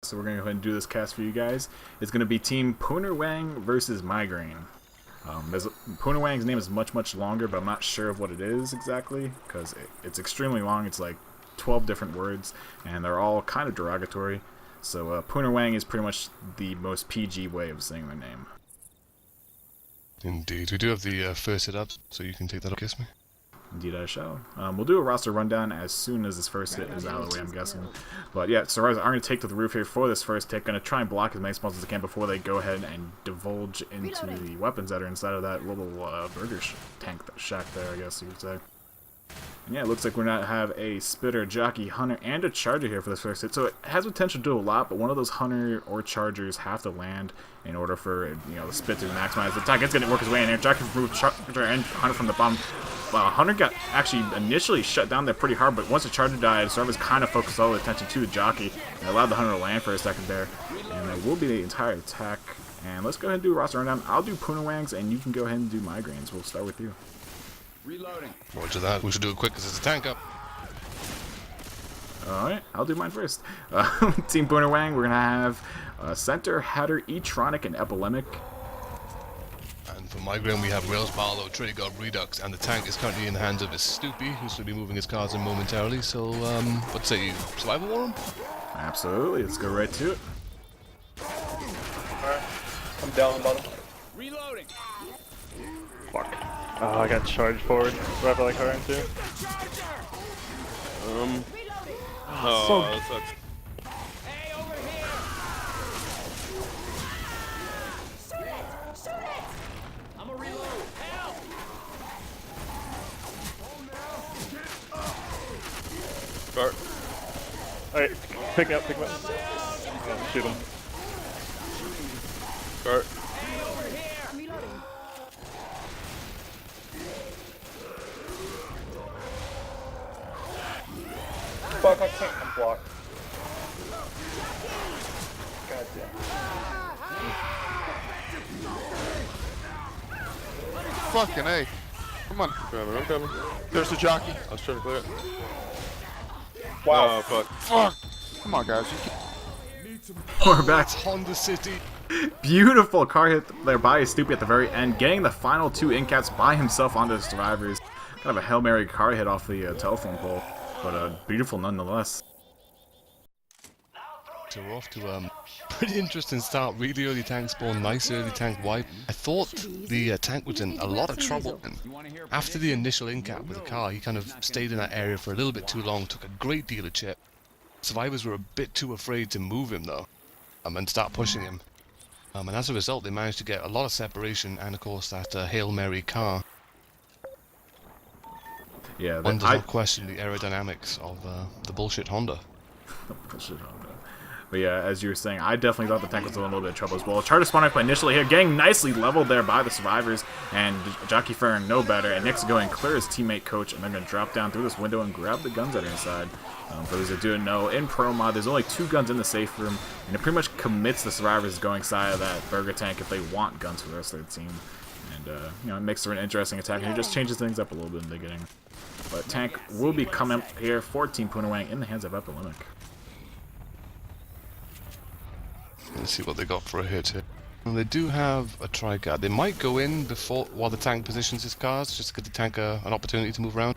So we're going to go ahead and do this cast for you guys. It's going to be Team Pooner Wang versus Mygraine. Pooner Wang's name is much longer, but I'm not sure of what it is exactly, because it's extremely long. It's like 12 different words, and they're all kind of derogatory. So Pooner Wang is pretty much the most PG way of saying their name. Indeed. We do have the first hit up, so you can take that up, kiss me. Indeed I shall. We'll do a roster rundown as soon as this first hit is out of the way, I'm guessing. But yeah, Survivors are going to take to the roof here for this first hit. Going to try and block as many spawns as they can before they go ahead and divulge into the weapons that are inside of that little burger tank shack there, I guess you could say. And yeah, it looks like we're going to have a Spitter, Jockey, Hunter, and a Charger here for this first hit. So it has potential to do a lot, but one of those Hunter or Chargers have to land in order for the Spit to maximize the attack. It's going to work his way in here. Jockey removed Charger and Hunter from the bottom. Hunter got actually initially shut down there pretty hard, but once the Charger died, Survivors kind of focused all the attention to the Jockey and allowed the Hunter to land for a second there. And there will be the entire attack. And let's go ahead and do a roster rundown. I'll do Pooner Wangs, and you can go ahead and do Migraines. We'll start with you. Reloading. Roger that. We should do it quick because it's a tank up. Alright, I'll do mine first. Team Pooner Wang, we're going to have Center, Hatter, E-Tronic, and Epilemic. And for Mygraine, we have Rails, Barlow, Trigger, Redux, and the tank is currently in the hands of his Stoopy, who's going to be moving his cards in momentarily. So, what say you? Survival War him? Absolutely, let's go right to it. Alright, I'm down on the bottom. Reloading. Fuck. Oh, I got charged forward. Do I have like current too? Oh, that sucks. Hey, over here. Shoot it. I'm a reload. Help. Start. Alright, pick me up. Oh, shoot him. Start. Fuck, I can't unblock. God damn. Fucking A. Come on. I'm coming. There's the jockey. I was trying to clear it. Wow. Oh, fuck. Fuck. Come on, guys. We're back. Honda City. Beautiful car hit there by Stoopy at the very end, getting the final two in-caps by himself onto the Survivors. Kind of a Hail Mary car hit off the telephone pole, but beautiful nonetheless. So we're off to pretty interesting start. Really early tank spawn, nice early tank wipe. I thought the tank was in a lot of trouble. And after the initial in-cap with the car, he kind of stayed in that area for a little bit too long, took a great deal of chip. Survivors were a bit too afraid to move him though, and start pushing him. And as a result, they managed to get a lot of separation and of course that Hail Mary car. Yeah, One does not question the aerodynamics of the bullshit Honda. Bullshit Honda. But yeah, as you were saying, I definitely thought the tank was in a little bit of trouble as well. Charter spawn up initially here, getting nicely leveled there by the Survivors, and Jockey faring no better, and Nick's going to clear his teammate Coach, and they're going to drop down through this window and grab the guns that are inside. For those that didn't know, in Pro Mod, there's only 2 guns in the safe room, and it pretty much commits the Survivors going side of that burger tank if they want guns for the rest of their team. And, it makes for an interesting attack, and it just changes things up a little bit in the beginning. But tank will be coming up here for Team Pooner Wang in the hands of Epilemic. Let's see what they got for a hit here. And they do have a tri-guard. They might go in before while the tank positions his cars, just to give the tank an opportunity to move around.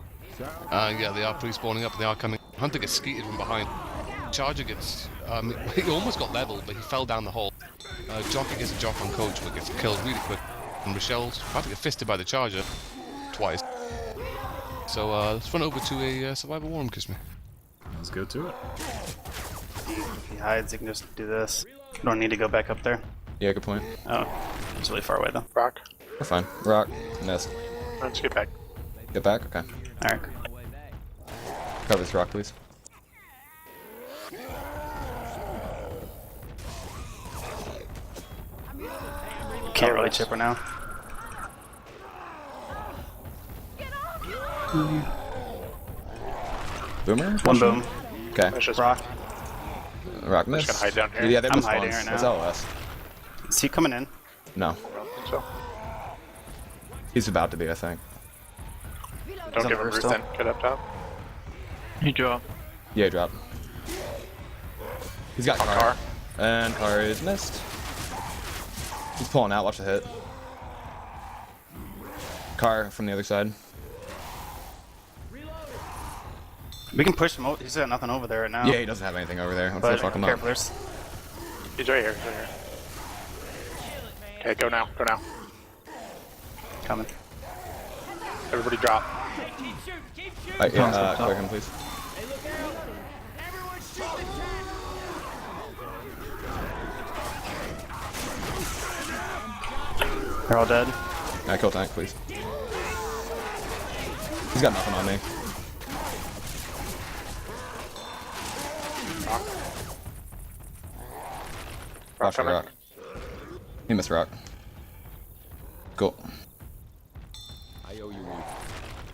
Yeah, they are pre-spawning up. They are coming. Hunter gets skeeted from behind. Charger gets... he almost got leveled, but he fell down the hole. Jockey gets a jock on Coach, but gets killed really quick. And Rochelle's about to get fisted by the Charger twice. So let's run over to a Survival War, kiss me. Let's go to it. If he hides, he can just do this. You don't need to go back up there. Yeah, good point. Oh, it's really far away though. Rock. We're fine. Rock. Nest. Let's get back. Get back? Okay. Alright. Cover this rock, please. Can't really chip her now. Boomer? One boom. Okay. Rock. Rock miss. Just gonna hide down here. Yeah, they're I'm miss hiding spawns. right It's now. LS. Is he coming in? No. I don't think so. He's about to be, I think. Don't give him roof roof still? then. Get up top. He drop. Yeah, drop. He's got car. And car is missed. He's pulling out, watch the hit. Car from the other side. We can push him over. He's got nothing over there right now. Yeah, he doesn't have anything over there. Let's But fuck him careful, up. there's... He's right here. He's right here. Okay, go now. Go now. Coming. Everybody drop. Keep shooting, keep shooting. Alright, yeah, clear him, please. Hey, look out. Everyone shoot the tank. They're all dead. Alright, kill tank, please. He's got nothing on me. Watch the rock. He missed rock. Cool.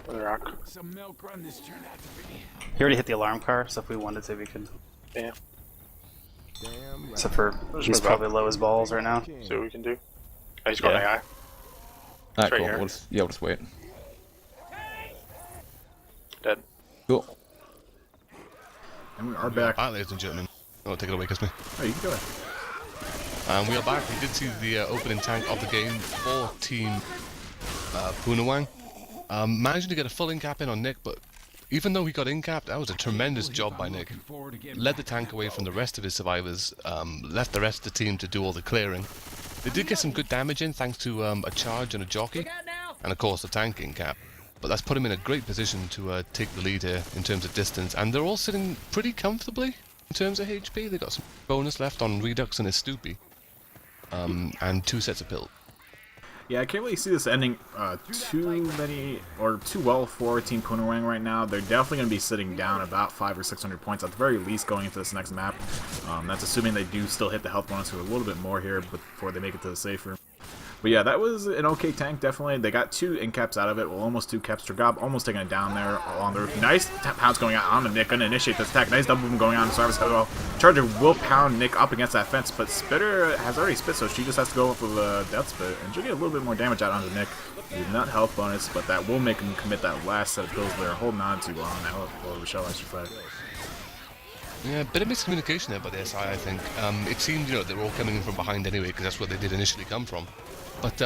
With the rock. Some milk run this turned out to be. He already hit the alarm car, so if we wanted to, we could. Yeah. Except for he's probably low as balls right now. See what we can do. Oh, he's got Yeah. AI. Alright, right cool. here. We'll just wait. Dead. Cool. And we are back. Alright, ladies and gentlemen. Oh, take it away, Kiss me. Oh, you can go ahead. And we are back. We did see the opening tank of the game for Team Pooner Wang. Managing to get a full in-cap in on Nick, but even though he got in-capped, that was a tremendous job by Nick. Led the tank away from the rest of his survivors, left the rest of the team to do all the clearing. They did get some good damage in thanks to a charge and a jockey, and of course the tank in-cap. But that's put him in a great position to take the lead here in terms of distance, and they're all sitting pretty comfortably in terms of HP. They've got some bonus left on Redux and his Stoopy. And 2 sets of pills. Yeah, I can't really see this ending too well for Team Pooner Wang right now. They're definitely going to be sitting down about 500 or 600 points at the very least going into this next map. That's assuming they do still hit the health bonus or a little bit more here before they make it to the safe room. But yeah, that was an okay tank, definitely. They got 2 in-caps out of it, well, almost 2 caps. Dragab almost taking it down there along the roof. Nice pounds going out on the Nick, going to initiate this attack. Nice double boom going on. Service as well. Charger will pound Nick up against that fence, but Spitter has already spit, so she just has to go up with a death spit, and she'll get a little bit more damage out onto Nick. Not health bonus, but that will make him commit that last set of pills they're holding on to on that little shell, I should say. Yeah, a bit of miscommunication there by the SI, I think. It seemed, they were all coming in from behind anyway, because that's where they did initially come from. But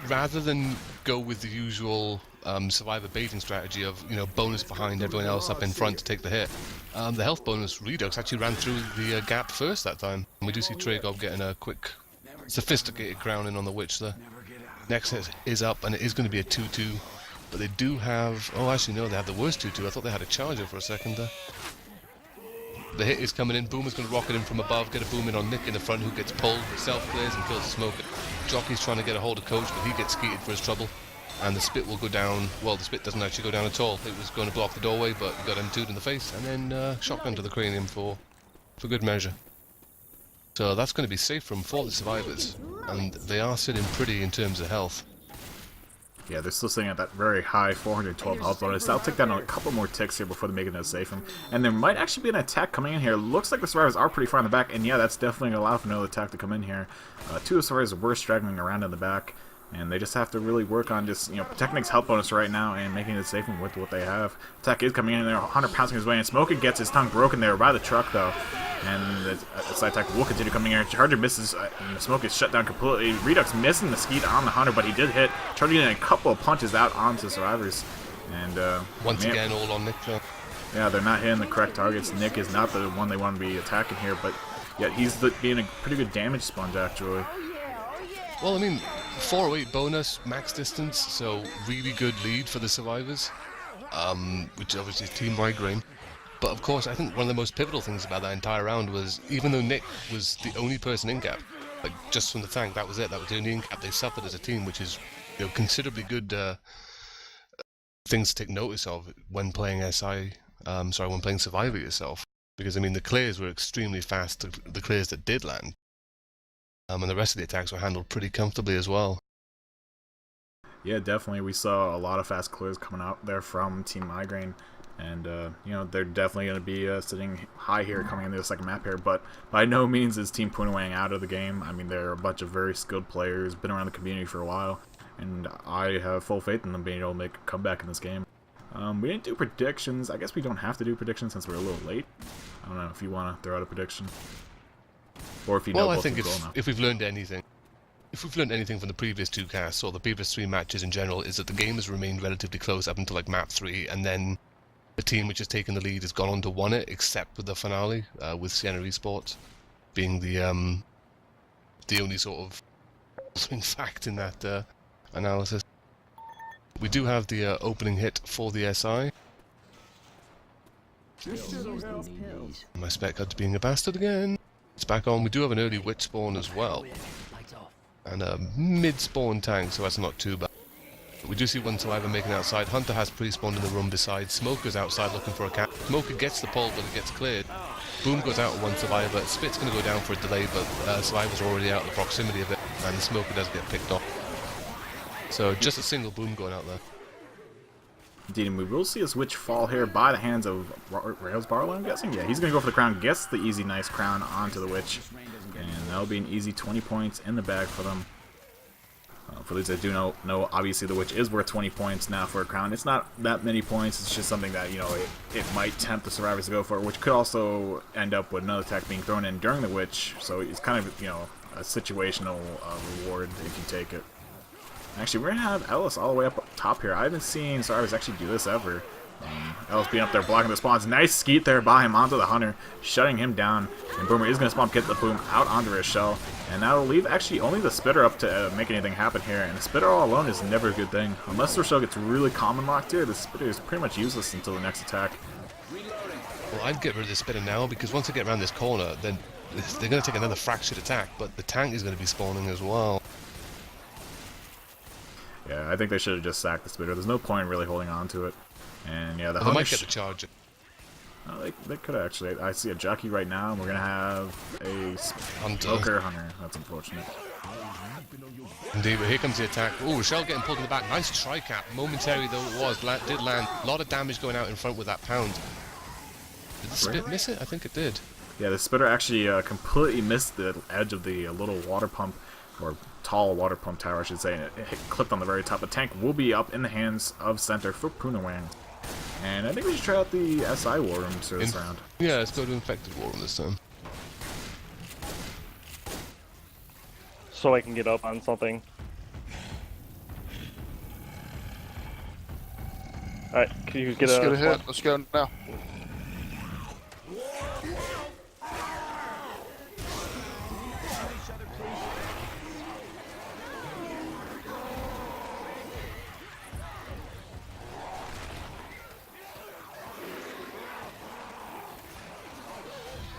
rather than go with the usual survivor baiting strategy of, bonus behind everyone else up in front to take the hit, the health bonus Redux actually ran through the gap first that time. And we do see Tragob getting a quick, sophisticated grounding on the Witch there. Next hit is up, and it is going to be a 2-2. But they do have... Oh, actually, no, they have the worst 2-2. I thought they had a charger for a second there. The hit is coming in. Boomer's going to rocket in from above, get a boom in on Nick in the front, who gets pulled, self-clears and kills the smoker. Jockey's trying to get a hold of Coach, but he gets skeeted for his trouble. And the spit will go down. Well, the spit doesn't actually go down at all. It was going to block the doorway, but he got M2'd in the face, and then shotgun to the cranium for good measure. So that's going to be safe from for the survivors, and they are sitting pretty in terms of health. Yeah, they're still sitting at that very high 412 health bonus. That'll take down a couple more ticks here before they make it to a safe room. And there might actually be an attack coming in here. Looks like the survivors are pretty far in the back, and yeah, that's definitely going to allow for another attack to come in here. 2 of the survivors were straggling around in the back, and they just have to really work on just, protecting Nick's health bonus right now and making it safe room with what they have. Attack is coming in there, 100 pouncing his way, and Smoker gets his tongue broken there by the truck, though. And the side attack will continue coming here. Charger misses, and the smoke is shut down completely. Redux missing the skeet on the Hunter, but he did hit. Charger getting a couple of punches out onto the survivors. And Once again, all on Nick. yeah, they're not hitting the correct targets. Nick is not the one they want to be attacking here, but yeah, he's being a pretty good damage sponge, actually. Well, 408 bonus, max distance, so really good lead for the survivors, which obviously is Team Mygraine. But of course, I think one of the most pivotal things about that entire round was, even though Nick was the only person in cap, like just from the tank, that was it, that was the only in cap they suffered as a team, which is considerably good things to take notice of when playing when playing Survivor yourself. Because the clears were extremely fast, the clears that did land. And the rest of the attacks were handled pretty comfortably as well. Yeah, definitely. We saw a lot of fast clears coming out there from Team Mygraine. And, they're definitely going to be sitting high here coming into the second map here. But by no means is Team Pooner Wang out of the game. They're a bunch of very skilled players, been around the community for a while. And I have full faith in them being able to make a comeback in this game. We didn't do predictions. I guess we don't have to do predictions since we're a little late. I don't know if you want to throw out a prediction. or if you know Well, I both think people well enough. if we've learned anything, from the previous two casts or the previous 3 matches in general, is that the game has remained relatively close up until like map 3, and then the team which has taken the lead has gone on to won it, except with the finale, with Sienna Esports being the only sort of swing fact in that analysis. We do have the opening hit for the SI. My spec card's being a bastard again. It's back on. We do have an early witch spawn as well. And a mid-spawn tank, so that's not too bad. We do see one survivor making it outside. Hunter has pre-spawned in the room beside. Smoker's outside looking for a cat. Smoker gets the pull, but it gets cleared. Boom goes out with one survivor. Spit's going to go down for a delay, but survivor's already out of the proximity of it, and the Smoker does get picked off. So just a single Boom going out there. Indeed, and we will see his witch fall here by the hands of Rails Barlow, I'm guessing? Yeah, he's going to go for the crown, gets the easy, nice crown onto the witch, and that'll be an easy 20 points in the bag for them. For those that do know, obviously the witch is worth 20 points now for a crown. It's not that many points, it's just something that, you know, it might tempt the survivors to go for, which could also end up with another attack being thrown in during the witch, so it's kind of, you know, a situational reward if you take it. Actually, we're going to have Ellis all the way up top here. I haven't seen survivors actually do this ever. Ellis being up there blocking the spawns. Nice skeet there by him onto the Hunter, shutting him down. And Boomer is going to spawn, get the Boom out onto his shell. And that'll leave actually only the Spitter up to make anything happen here. And the Spitter all alone is never a good thing. Unless their shell gets really common locked here, the Spitter is pretty much useless until the next attack. Well, I'd get rid of the Spitter now, because once they get around this corner, then they're going to take another fractured attack, but the tank is going to be spawning as well. Yeah, I think they should have just sacked the Spitter. There's no point in really holding on to it. And yeah, the They Hunter might get the charge. Oh, they could actually. I see a jockey right now, and we're going to have a Smoker Hunter. That's unfortunate. Indeed, but here comes the attack. Oh, Rochelle getting pulled in the back. Nice tri-cap. Momentary though it was, did land. A lot of damage going out in front with that pound. Did the Spit miss it? I think it did. Yeah, the Spitter actually completely missed the edge of the little water pump, or tall water pump tower, I should say, and it clipped on the very top. The tank will be up in the hands of center for Pooner Wangs. And I think we should try out the SI War Room this round. Yeah, let's go to Infected War Room this time. So I can get up on something. Alright, can you get Let's get a hit. Let's go now.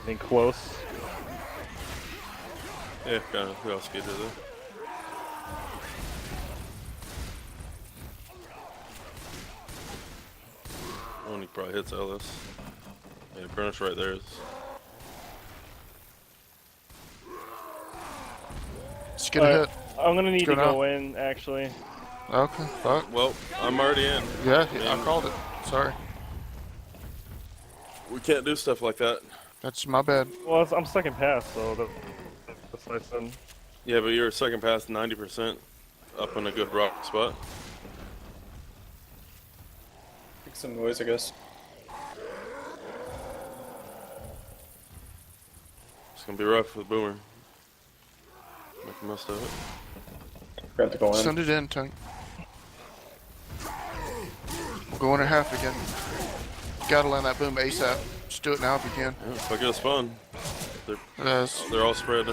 Anything close? Yeah, kind of. We all skated there. One he probably hits Ellis. Yeah, Burnish right there is. Let's get a hit. I'm gonna need to now. go in, actually. Okay, fuck. Well, I'm already in. Yeah, I called it. Sorry. We can't do stuff like that. That's my bad. Well, I'm second pass, so that's what I said. Yeah, but you're second past 90% up in a good rock spot. Make some noise, I guess. It's gonna be rough with Boomer. Make the most of it. We have to go in. Send it in, tank. We're going at half again. Gotta land that Boom ASAP. Just do it now if you can. Yeah, if I get a spawn, Yes. they're all spread.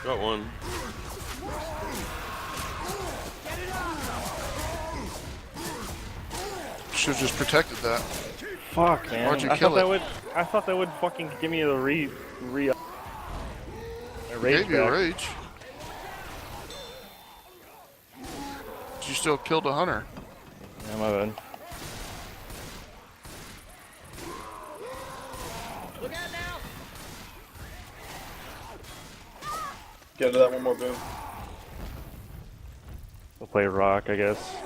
Got one. Should've just protected that. Fuck, man. Why'd you I kill thought it? I thought that would fucking give me the rage Gave you a back. rage. But you still killed a hunter. Yeah, my bad. Get to that one more boom. We'll play rock, I guess.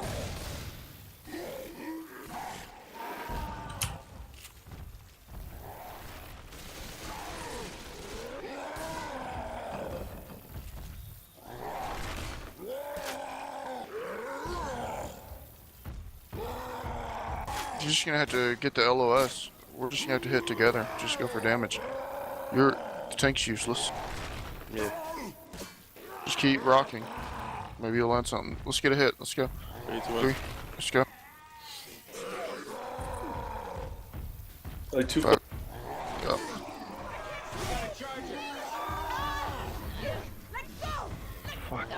You're just gonna have to get the LOS. we're just gonna have to hit together. Just go for damage. The tank's useless. Yeah. Just keep rocking. Maybe you'll land something. Let's get a hit. Let's go. 3, 2, 1. 3. Let's go. Like 2. Go. Fuck.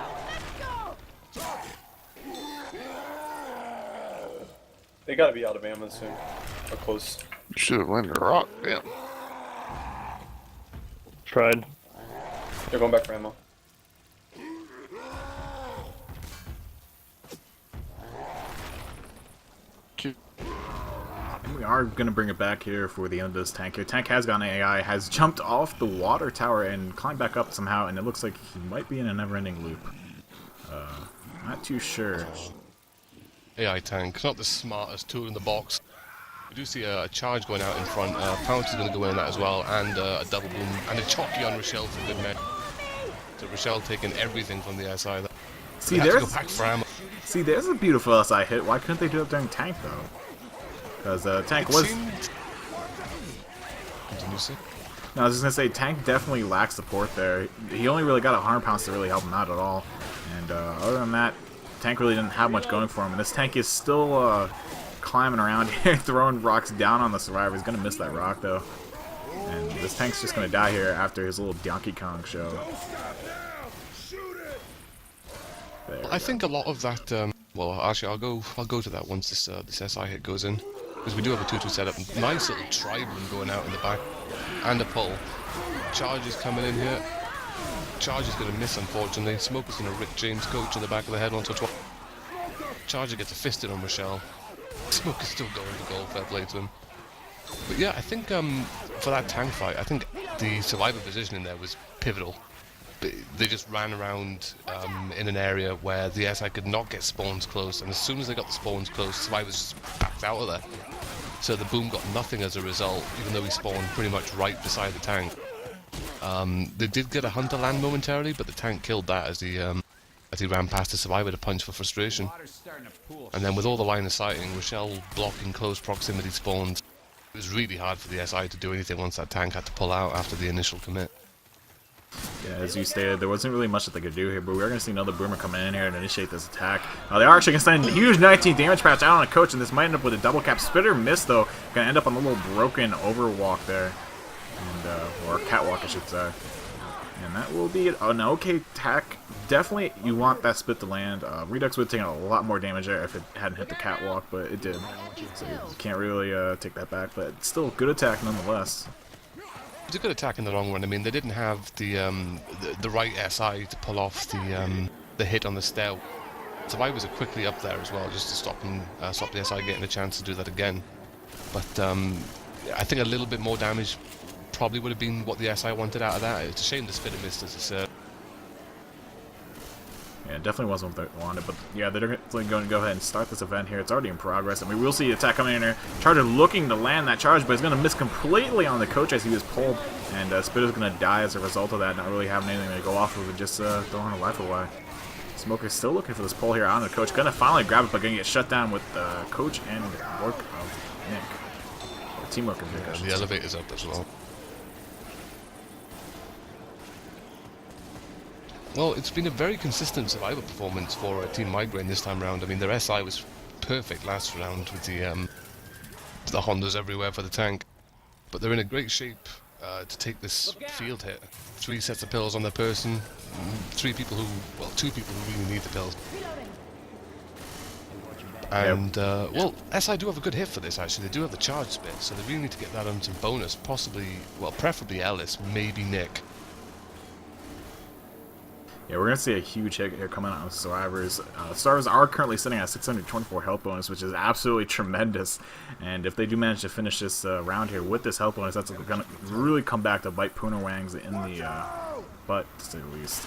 They gotta be out of ammo soon. Or close. You should have landed a rock. Damn. Tried. They're going back for ammo. We are going to bring it back here for the end of this tank here. Tank has gone AI, has jumped off the water tower and climbed back up somehow, and it looks like he might be in a never-ending loop. Not too sure. AI tank, not the smartest tool in the box. We do see a charge going out in front. Pounce is going to go in on that as well, and a double boom, and a chocky on Rochelle for good men. So Rochelle taking everything from the SI there. See, They have to go back for ammo. there's a beautiful SI hit. Why couldn't they do it during tank, though? Because tank was... Continue, sir. No, I was just going to say, tank definitely lacks support there. He only really got a harm pounce to really help him out at all. And other than that, tank really didn't have much going for him. And this tank is still climbing around here, throwing rocks down on the survivor. He's going to miss that rock, though. And this tank's just going to die here after his little Donkey Kong show. I think a lot of that. Well, actually, I'll go to that once this SI hit goes in, because we do have a 2-2 setup. Nice little tri-run going out in the back, and a pull. Charge is coming in here. Charge is going to miss, unfortunately. Smoke is going to rip James Coach in the back of the head onto 12. Charger gets a fisted on Rochelle. Smoke is still going to goal, fair play to him. But yeah, I think for that tank fight, I think the survivor position in there was pivotal. They just ran around in an area where the SI could not get spawns close, and as soon as they got the spawns close, survivors just backed out of there. So the boom got nothing as a result, even though he spawned pretty much right beside the tank. They did get a hunter land momentarily, but the tank killed that as he ran past the survivor to punch for frustration. And then with all the line of sighting, Rochelle blocking close proximity spawns, it was really hard for the SI to do anything once that tank had to pull out after the initial commit. Yeah, as you stated, there wasn't really much that they could do here, but we are going to see another Boomer come in here and initiate this attack. They are actually going to send a huge 19 damage patch out on a Coach, and this might end up with a double cap. Spitter miss, though. Going to end up on the little broken overwalk there, and or catwalk, I should say. And that will be an okay attack. Definitely, you want that spit to land. Redux would have taken a lot more damage there if it hadn't hit the catwalk, but it did. So you can't really take that back, but it's still a good attack nonetheless. It's a good attack in the long run. I mean, they didn't have the right SI to pull off the hit on the stair. Survivors are quickly up there as well, just to stop the SI getting a chance to do that again. But I think a little bit more damage probably would have been what the SI wanted out of that. It's a shame the spitter missed, as I said. Yeah, it definitely wasn't what they wanted, but yeah, they're definitely going to go ahead and start this event here. It's already in progress, and we will see the attack coming in here. Charger looking to land that charge, but he's going to miss completely on the Coach as he was pulled, and Spitter's going to die as a result of that, not really having anything to go off of, and just throwing her life away. Smoker's still looking for this pull here on the Coach. Going to finally grab it, but going to get shut down with Coach and work of Nick. Or teamwork of Nick, I should The say. elevator's up as well. Well, it's been a very consistent survivor performance for Team Mygraine this time round. I mean, their SI was perfect last round with the Hondas everywhere for the tank. But they're in a great shape to take this field hit. 3 sets of pills on their person, 2 people who really need the pills. And, well, SI do have a good hit for this, actually. They do have the charge spit, so they really need to get that on some bonus. Possibly, well, preferably Ellis, maybe Nick. Yeah, we're going to see a huge hit here coming out of Survivors. Survivors are currently sitting at 624 health bonus, which is absolutely tremendous. And if they do manage to finish this round here with this health bonus, that's going to really come back to bite Pooner Wangs in the butt, to say the least.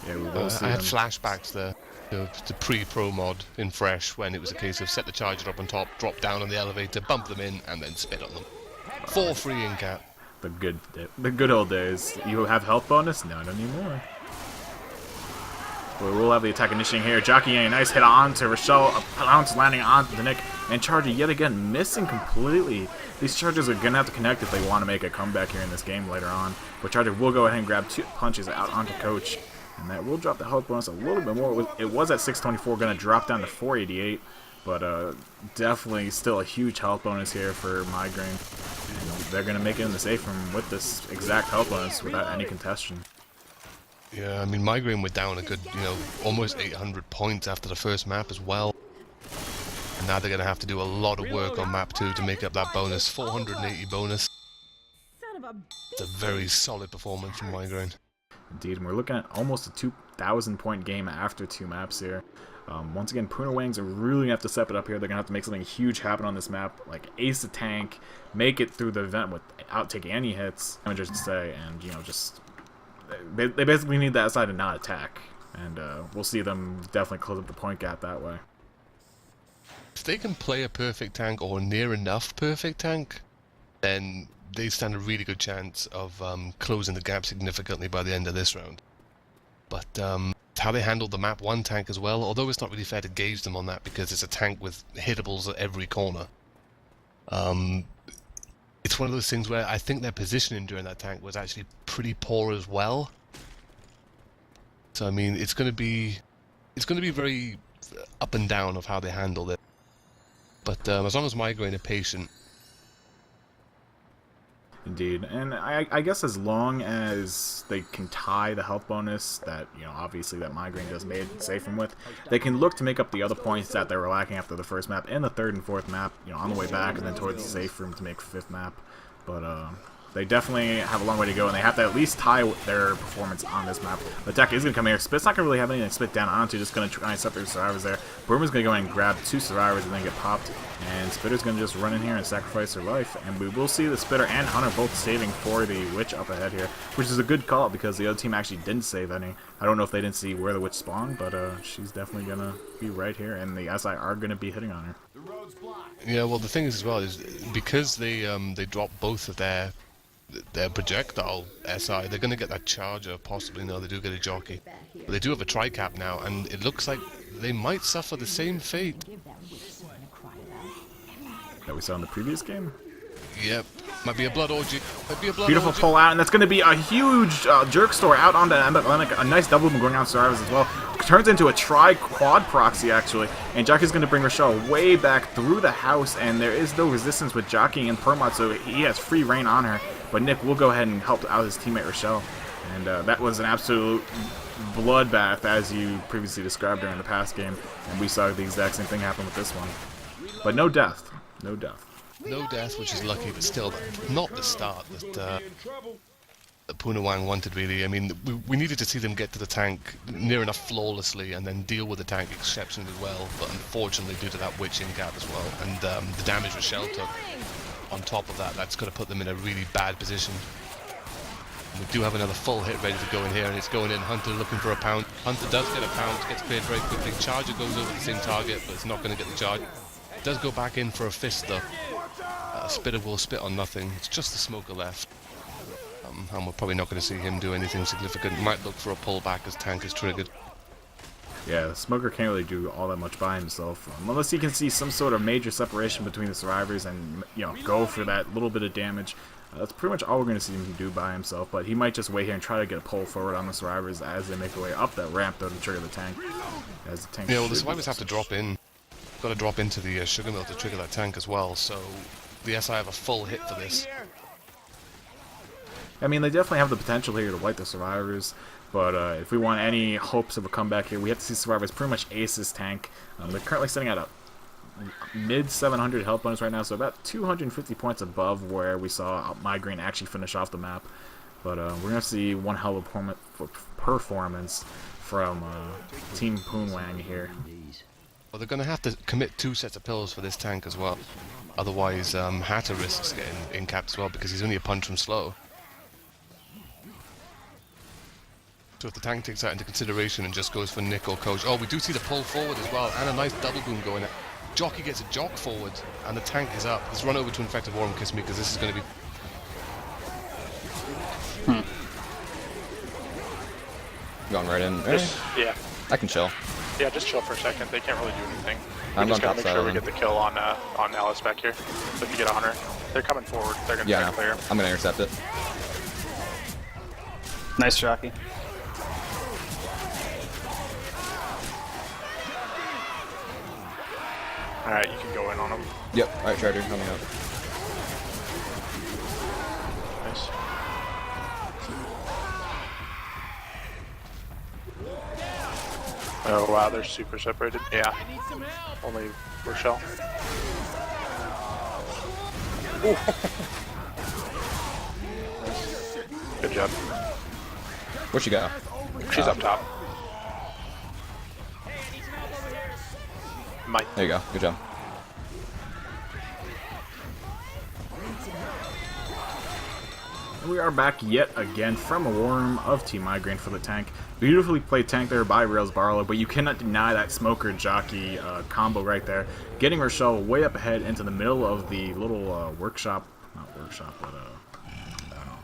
Yeah, we will see I had them. flashbacks there to pre-pro mod in Fresh, when it was a case of set the charger up on top, drop down on the elevator, bump them in, and then spit on them. 4 free in cap. The good old days. You have health bonus? Not anymore. We will have the attack initiating here. Jockey, a nice hit on to Rochelle. Pounce landing onto the Nick. And Charger yet again missing completely. These Chargers are going to have to connect if they want to make a comeback here in this game later on. But Charger will go ahead and grab 2 punches out onto Coach. And that will drop the health bonus a little bit more. It was at 624, going to drop down to 488. But definitely still a huge health bonus here for Mygraine. And they're going to make it in the safe room with this exact health bonus without any contestation. Yeah, I mean, Mygraine were down a good, almost 800 points after the first map as well. And now they're going to have to do a lot of work on map 2 to make up that bonus. 480 bonus. It's a very solid performance from Mygraine. Indeed, and we're looking at almost a 2,000 point game after 2 maps here. Once again, Pooner Wangs are really going to have to step it up here. They're going to have to make something huge happen on this map, like ace the tank, make it through the event without taking any hits, managers to say, and just they basically need that side to not attack, and we'll see them definitely close up the point gap that way. If they can play a perfect tank or near enough perfect tank, then they stand a really good chance of closing the gap significantly by the end of this round. But how they handled the map 1 tank as well, although it's not really fair to gauge them on that because it's a tank with hittables at every corner. It's one of those things where I think their positioning during that tank was actually pretty poor as well. So I mean, it's going to be very up and down of how they handled it. But as long as Mygraine are patient. Indeed, and I guess as long as they can tie the health bonus that, obviously that Mygraine does made safe room with, they can look to make up the other points that they were lacking after the first map and the 3rd and 4th map, on the way back and then towards the safe room to make 5th map. But they definitely have a long way to go, and they have to at least tie their performance on this map. The attack is going to come here. Spit's not going to really have anything to spit down onto, just going to try and separate survivors there. Boomer's going to go in and grab 2 survivors and then get popped. And Spitter's going to just run in here and sacrifice her life. And we will see the Spitter and Hunter both saving for the Witch up ahead here, which is a good call because the other team actually didn't save any. I don't know if they didn't see where the Witch spawned, but she's definitely going to be right here, and the SI are going to be hitting on her. Yeah, well, the thing is as well is because they dropped both of their projectile SI, they're going to get that Charger, possibly. No, they do get a Jockey. But they do have a Tri-Cap now, and it looks like they might suffer the same fate. That we saw in the previous game? Yep. Might be a blood orgy. Beautiful pull out, and that's going to be a huge jerk store out onto Emblematic. A nice double move going on survivors as well. Turns into a tri-quad proxy, actually. And Jockey's going to bring Rochelle way back through the house, and there is no resistance with Jockey and Permot, so he has free reign on her. But Nick will go ahead and help out his teammate Rochelle. And that was an absolute bloodbath, as you previously described during the past game. And we saw the exact same thing happen with this one. But no death. No death. No death, which is lucky, but still not the start that Pooner Wang wanted, really. I mean, we needed to see them get to the tank near enough flawlessly and then deal with the tank exceptionally well, but unfortunately, due to that Witch in gap as well, and the damage Rochelle took on top of that, that's going to put them in a really bad position. We do have another full hit ready to go in here, and it's going in. Hunter looking for a pound. Hunter does get a pound, gets cleared very quickly. Charger goes over the same target, but it's not going to get the charge. Does go back in for a fist though. Spitter will spit on nothing. It's just the smoker left. And we're probably not going to see him do anything significant. Might look for a pullback as tank is triggered. Yeah, the Smoker can't really do all that much by himself. Unless he can see some sort of major separation between the survivors and, go for that little bit of damage. That's pretty much all we're going to see him do by himself. But he might just wait here and try to get a pull forward on the survivors as they make their way up that ramp, though, to trigger the tank. As the tank Yeah, well, the survivors have to drop in. Got to drop into the sugar mill to trigger that tank as well, so the SI have a full hit for this. I mean, they definitely have the potential here to wipe the survivors, but if we want any hopes of a comeback here, we have to see survivors pretty much ace this tank. They're currently sitting at a mid 700 health bonus right now, so about 250 points above where we saw Mygraine actually finish off the map. But we're going to see one hell of a performance from Team Pooner Wangs here. Well, they're going to have to commit 2 sets of pills for this tank as well. Otherwise, Hatter risks getting in-capped as well because he's only a punch from slow. So if the tank takes that into consideration and just goes for Nick or Coach... Oh, we do see the pull forward as well, and a nice double boom going. Jockey gets a jock forward, and the tank is up. Let's run over to Infected War and Kiss Me because this is going to be... Going right in. Really? Yeah. I can chill. Yeah, just chill for a second. They can't really do anything. We I'm just going gotta make top sure we side. get the kill on Alice back here. So if you get a hunter, they're coming forward. They're gonna try Yeah, to clear. I'm gonna intercept it. Nice jockey. All right, you can go in on them. Yep. All right, Charger coming up. Nice. Oh wow, they're super separated. Yeah. Only Rochelle. Ooh. Good job. Where'd she go? She's up top. Mike. There you go. Good job. We are back yet again from a war room of Team Mygraine for the tank. Beautifully played tank there by Rails Barlow, but you cannot deny that smoker jockey combo right there. Getting Rochelle way up ahead into the middle of the little workshop, not workshop, but I don't know.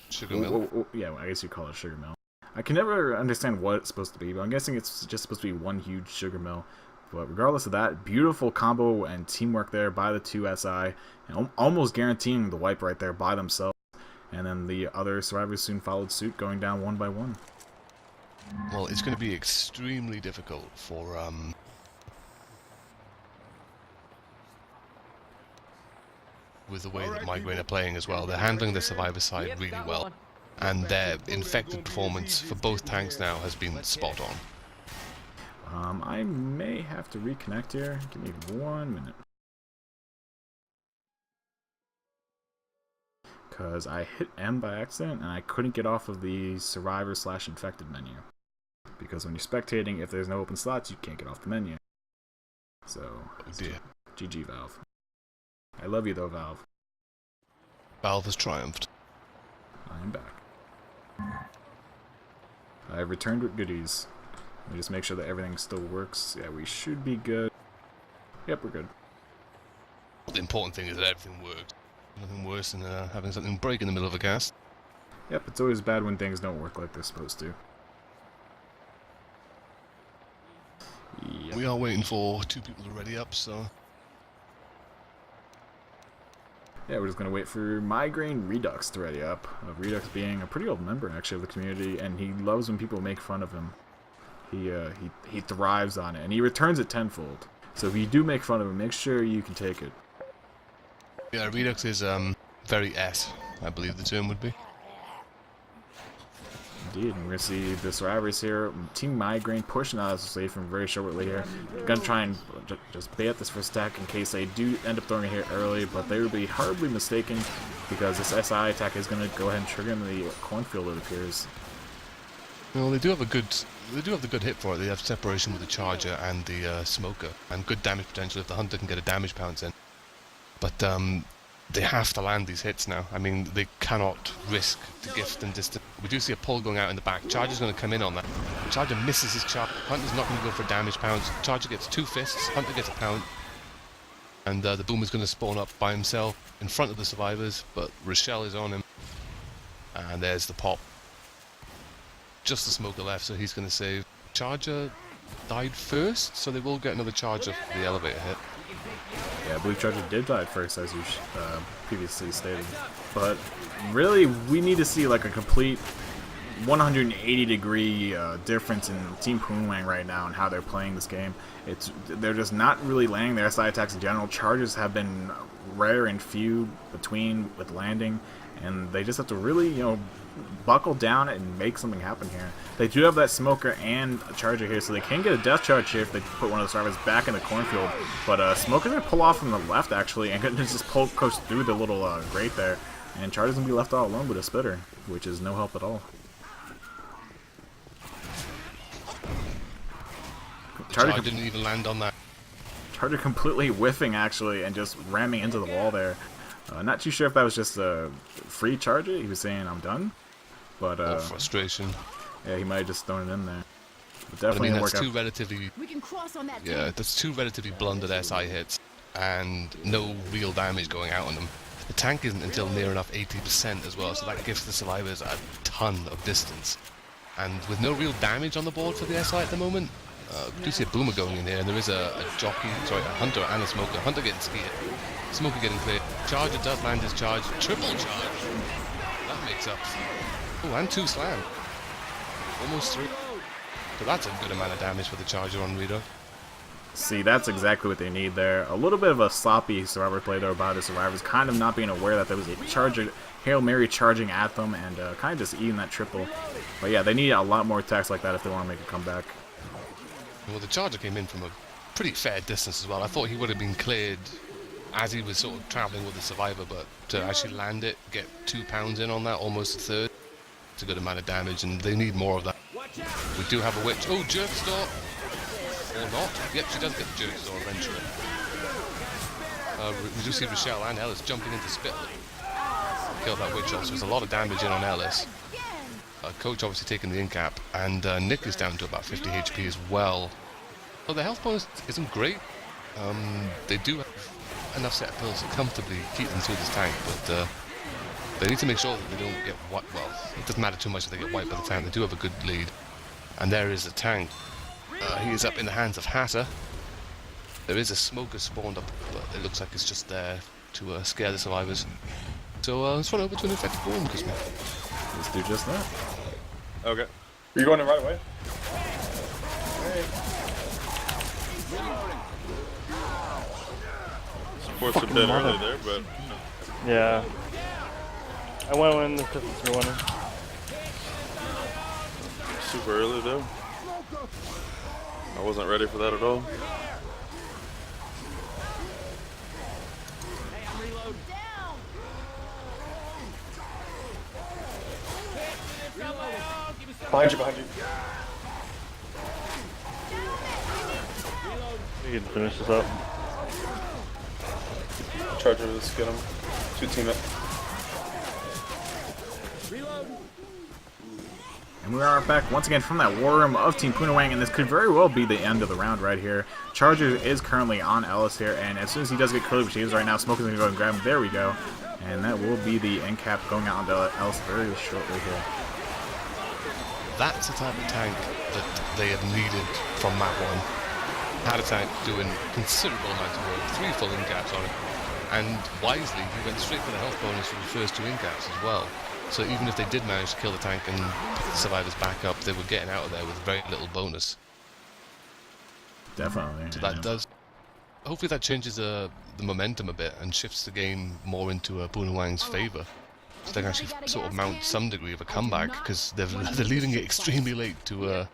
Sugar mill. Yeah, I guess you call it a sugar mill. I can never understand what it's supposed to be, but I'm guessing it's just supposed to be one huge sugar mill. But regardless of that, beautiful combo and teamwork there by the two SI, and almost guaranteeing the wipe right there by themselves. And then the other survivors soon followed suit, going down one by one. Well, it's going to be extremely difficult for with the way that Mygraine are playing as well. They're handling the survivor side really well, and their infected performance for both tanks now has been spot on. I may have to reconnect here. Give me 1 minute. Because I hit M by accident and I couldn't get off of the survivor/infected menu. Because when you're spectating, if there's no open slots, you can't get off the menu. So, Oh dear. GG Valve. I love you though, Valve. Valve has triumphed. I am back. I returned with goodies. Let me just make sure that everything still works. Yeah, we should be good. Yep, we're good. The important thing is that everything works. Nothing worse than having something break in the middle of a cast. Yep, it's always bad when things don't work like they're supposed to. Yep. We are waiting for 2 people to ready up, so... Yeah, we're just going to wait for Mygraine Redux to ready up. Redux being a pretty old member, actually, of the community, and he loves when people make fun of him. He thrives on it, and he returns it tenfold. So if you do make fun of him, make sure you can take it. Yeah, Redux is very S, I believe the term would be. Indeed, and we're going to see the survivors here. Team Mygraine pushing out of safe from very shortly here. Going to try and just bait this first attack in case they do end up throwing it here early, but they would be horribly mistaken because this SI attack is going to go ahead and trigger in the cornfield, it appears. Well, they do have the good hit for it. They have separation with the charger and the smoker, and good damage potential if the hunter can get a damage pounce in. But they have to land these hits now. I mean, they cannot risk the gift and distance. We do see a pull going out in the back. Charger's going to come in on that. Charger misses his charge. Hunter's not going to go for a damage pounce. Charger gets 2 fists. Hunter gets a pound. And the Boomer's going to spawn up by himself in front of the survivors, but Rochelle is on him. And there's the pop. Just the smoker left, so he's going to save. Charger died first, so they will get another charger for the elevator hit. Yeah, I believe Charger did die at first, as you previously stated. But really, we need to see like a complete 180-degree difference in Team Pooner Wangs right now and how they're playing this game. They're just not really landing their SI attacks in general. Charges have been rare and few with landing, and they just have to really, buckle down and make something happen here. They do have that smoker and a charger here, so they can get a death charge here if they put one of the survivors back in the cornfield. But smoker's gonna pull off from the left actually, and gonna just coast through the little grate there, and charger's gonna be left all alone with a spitter, which is no help at all. Charger didn't even land on that. Charger completely whiffing actually, and just ramming into the wall there. Not too sure if that was just a free charger. He was saying I'm done, but frustration. Yeah, he might have just thrown it in there. But But definitely I mean, work that's out. two relatively We can cross on that. Yeah, that's 2 relatively blundered SI hits, and no real damage going out on them. The tank isn't until near enough 80% as well, so that gives the survivors a ton of distance. And with no real damage on the board for the SI at the moment, We do see a Boomer going in here, and there is a Hunter and a Smoker. Hunter getting scared. Smoker getting cleared. Charger does land his charge. Triple charge. That makes up. Oh, and 2 slam. Almost 3. So that's a good amount of damage for the Charger on Rito. See, that's exactly what they need there. A little bit of a sloppy Survivor play though by the Survivors, kind of not being aware that there was a Charger, Hail Mary charging at them, and kind of just eating that triple. But yeah, they need a lot more attacks like that if they want to make a comeback. Well, the Charger came in from a pretty fair distance as well. I thought he would have been cleared as he was sort of traveling with the Survivor, but to actually land it, get 2 pounds in on that, almost a third, it's a good amount of damage, and they need more of that. We do have a Witch. Oh, Jerk Store! Or not. Yep, she does get the Jerk Store eventually. We do see Rochelle and Ellis jumping into Spit. Kill that Witch also. There's a lot of damage in on Ellis. Coach obviously taking the in-cap, and Nick is down to about 50 HP as well. Well, the health bonus isn't great. They do have enough set of pills to comfortably keep them through this tank, but they need to make sure that they don't get wiped. Well, it doesn't matter too much if they get wiped by the tank. They do have a good lead. And there is the tank. He is up in the hands of Hatter. There is a Smoker spawned up, but it looks like it's just there to scare the Survivors. So let's run over to an infected bomb, because Let's do just that. Okay. Are you going in right away? Support's a bit early there, but Yeah. I went when the Pistons were winning. super early though. I wasn't ready for that at all. Behind you. You can finish this up. Charger, let's get him. 2 team it. And we are back once again from that war room of Team Pooner Wang, and this could very well be the end of the round right here. Charger is currently on Ellis here, and as soon as he does get killed, which he is right now, Smoker's going to go and grab him. There we go. And that will be the end cap going out onto Ellis very shortly here. that's the type of tank that they have needed from map 1. Had a tank doing considerable amounts of work, 3 full in-caps on it, and wisely he went straight for the health bonus for the first 2 in-caps as well. So even if they did manage to kill the tank and pick the Survivors back up, they were getting out of there with very little bonus. Definitely. So that does... Hopefully that changes the momentum a bit and shifts the game more into Pooner Wang's favour. So they can actually sort of mount some degree of a comeback, because they're leaving it extremely late to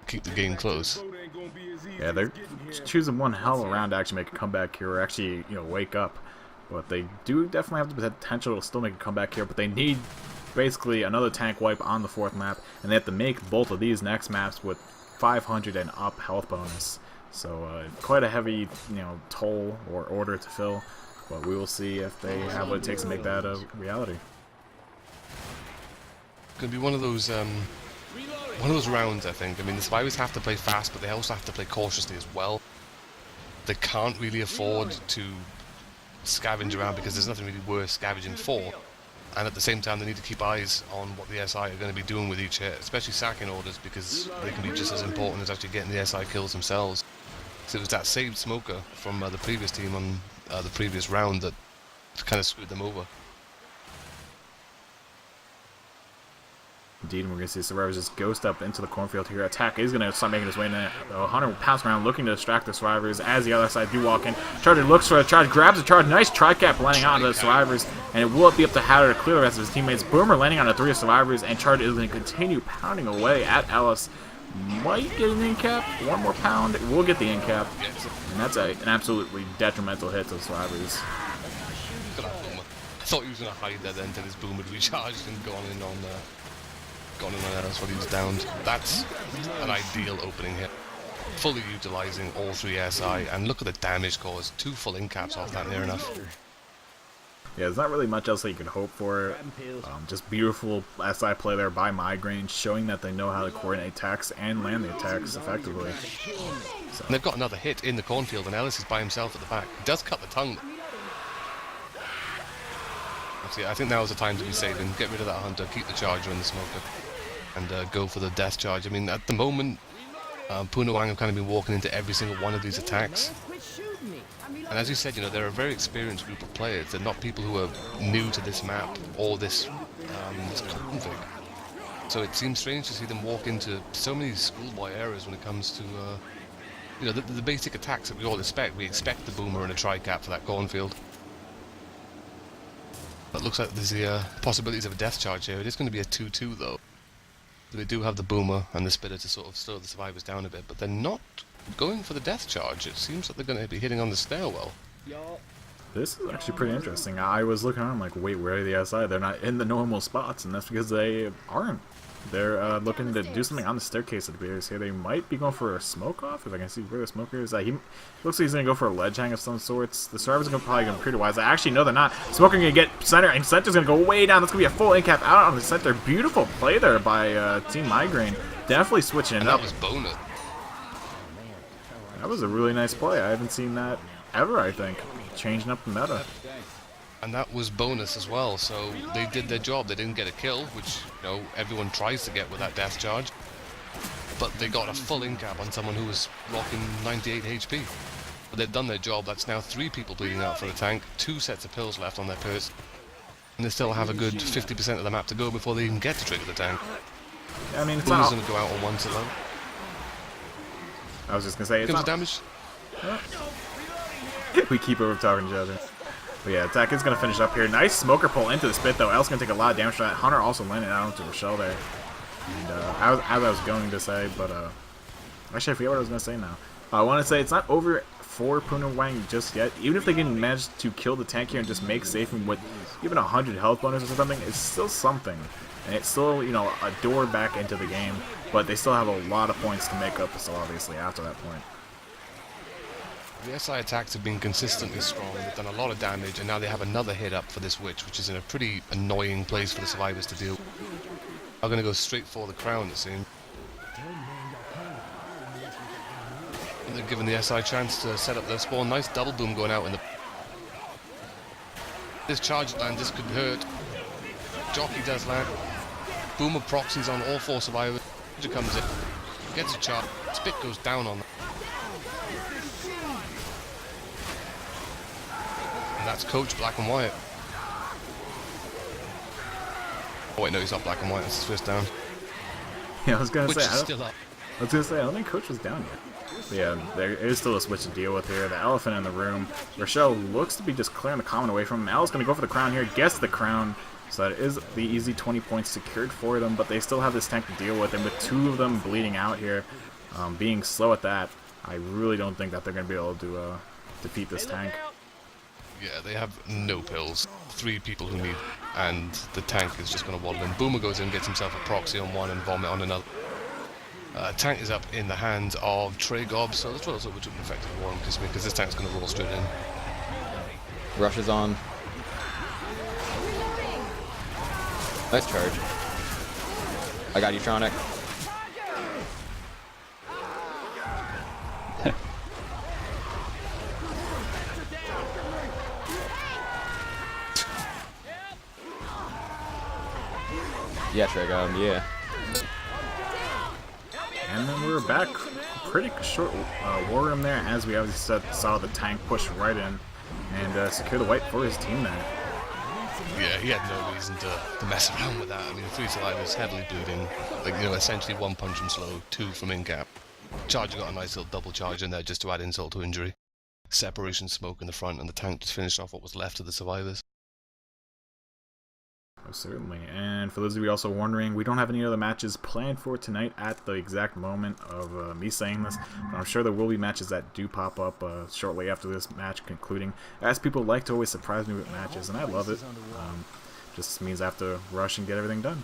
keep the game close. Yeah, they're choosing one hell of a round to actually make a comeback here, or actually, wake up. But they do definitely have the potential to still make a comeback here, but they need basically another tank wipe on the 4th map, and they have to make both of these next maps with 500 and up health bonus. So quite a heavy, toll or order to fill, but we will see if they have what it takes to make that a reality. Going to be one of those rounds, I think. I mean, the Survivors have to play fast, but they also have to play cautiously as well. They can't really afford to scavenge around, because there's nothing really worth scavenging for, and at the same time they need to keep eyes on what the SI are going to be doing with each hit, especially sacking orders, because they can be just as important as actually getting the SI kills themselves. So it was that saved Smoker from the previous team on the previous round that kind of screwed them over. Indeed, and we're going to see Survivors just ghost up into the cornfield here. Attack is going to start making his way in. Hunter pounce around, looking to distract the Survivors as the other side do walk in. Charger looks for a charge, grabs a charge. Nice tri-cap landing onto the Survivors, and it will be up to Hatter to clear the rest of his teammates. Boomer landing on a 3 of Survivors, and Charger is going to continue pounding away at Ellis. Might get an in-cap, 1 more pound. We'll get the in-cap, and that's an absolutely detrimental hit to the Survivors. Look at that Boomer. I thought he was going to hide there then until his Boomer had recharged and gone in on Ellis while he was downed. That's an ideal opening hit. Fully utilising all 3 SI, and look at the damage caused. 2 full in-caps off that, near enough. Yeah, there's not really much else that you could hope for. Just beautiful SI play there by Mygraine, showing that they know how to coordinate attacks and land the attacks effectively. So. And they've got another hit in the cornfield, and Ellis is by himself at the back. He does cut the tongue. Actually, I think now is the time to be saving. Get rid of that Hunter, keep the Charger and the Smoker, and go for the death charge. I mean, at the moment, Pooner Wang have kind of been walking into every single one of these attacks. And as you said, you know, they're a very experienced group of players. They're not people who are new to this map or this config. So it seems strange to see them walk into so many schoolboy errors when it comes to, you know, the basic attacks that we all expect. We expect the boomer and a tri-cap for that cornfield. But it looks like there's the possibilities of a death charge here. It is going to be a 2-2 though. They do have the boomer and the spitter to sort of slow the survivors down a bit, but they're not going for the death charge. It seems like they're going to be hitting on the stairwell. This is actually pretty interesting. I was looking around like, wait, where are the SI? They're not in the normal spots, and that's because they aren't. They're looking to do something on the staircase, it appears here. They might be going for a smoke off, if I can see where the smoker is. He looks like he's going to go for a ledge hang of some sorts. The survivors are probably going to pretty wise. Actually, no, they're not. Smoker going to get center, and center's going to go way down. That's going to be a full in cap out on the center. Beautiful play there by Team Mygraine. Definitely switching it And up. that was bonus. That was a really nice play. I haven't seen that ever, I think. Changing up the meta. And that was bonus as well, so they did their job. They didn't get a kill, which, you know, everyone tries to get with that death charge. But they got a full in-cap on someone who was rocking 98 HP. But they've done their job. That's now 3 people bleeding out for the tank, 2 sets of pills left on their purse. And they still have a good 50% of the map to go before they even get to trigger the tank. I mean, it's Boomer's not... going to go out on one solo. I was just going to say, it's Gives not... damage. We keep over talking to each other. But yeah, attack is going to finish up here. Nice smoker pull into the spit, though. El's going to take a lot of damage from that. Hunter also landed out onto Rochelle there. And as I was going to say, but actually I forget what I was going to say now. I want to say it's not over for Pooner Wang just yet. Even if they can manage to kill the tank here and just make safe and with even 100 health bonus or something, it's still something. And it's still, you know, a door back into the game. But they still have a lot of points to make up, so obviously after that point. The SI attacks have been consistently strong. They've done a lot of damage, and now they have another hit up for this witch, which is in a pretty annoying place for the survivors to deal. Are going to go straight for the crown, it seems. And they're giving the SI chance to set up their spawn. Nice double boom going out in the... This charge land, this could hurt. Jockey does land. Boomer proxies on all 4 survivors. Ranger comes in, gets a charge. Spit goes down on them. That's Coach Black and White. Oh wait, no, he's not Black and White. That's his first down. Yeah, I was gonna Which say. is still up. I was gonna say I don't think Coach was down yet. But yeah, there is still a switch to deal with here. The elephant in the room. Rochelle looks to be just clearing the common away from him. Al's gonna go for the crown here. Gets the crown. So that is the easy 20 points secured for them. But they still have this tank to deal with, and with 2 of them bleeding out here, being slow at that, I really don't think that they're gonna be able to defeat this tank. Yeah, they have no pills. 3 people who need, and the tank is just going to waddle in. Boomer goes in, gets himself a proxy on one and vomit on another. Tank is up in the hands of Trey Gobb, so that's what which would be effective war because this tank's going to roll straight in. Rush is on. Nice charge. I got you, Tronic. Yeah, Trey got him, yeah. And then we're back. Pretty short war room there, as we obviously saw the tank push right in and secure the white for his team there. Yeah, he had no reason to mess around with that. I mean, 3 survivors heavily bleeding. Like, you know, essentially 1 punch from slow, 2 from in-cap. Charger got a nice little double charge in there just to add insult to injury. Separation smoke in the front, and the tank just finished off what was left of the survivors. Oh, certainly. And for those of you also wondering, we don't have any other matches planned for tonight at the exact moment of me saying this, but I'm sure there will be matches that do pop up shortly after this match concluding, as people like to always surprise me with matches, and I love it. Just means I have to rush and get everything done.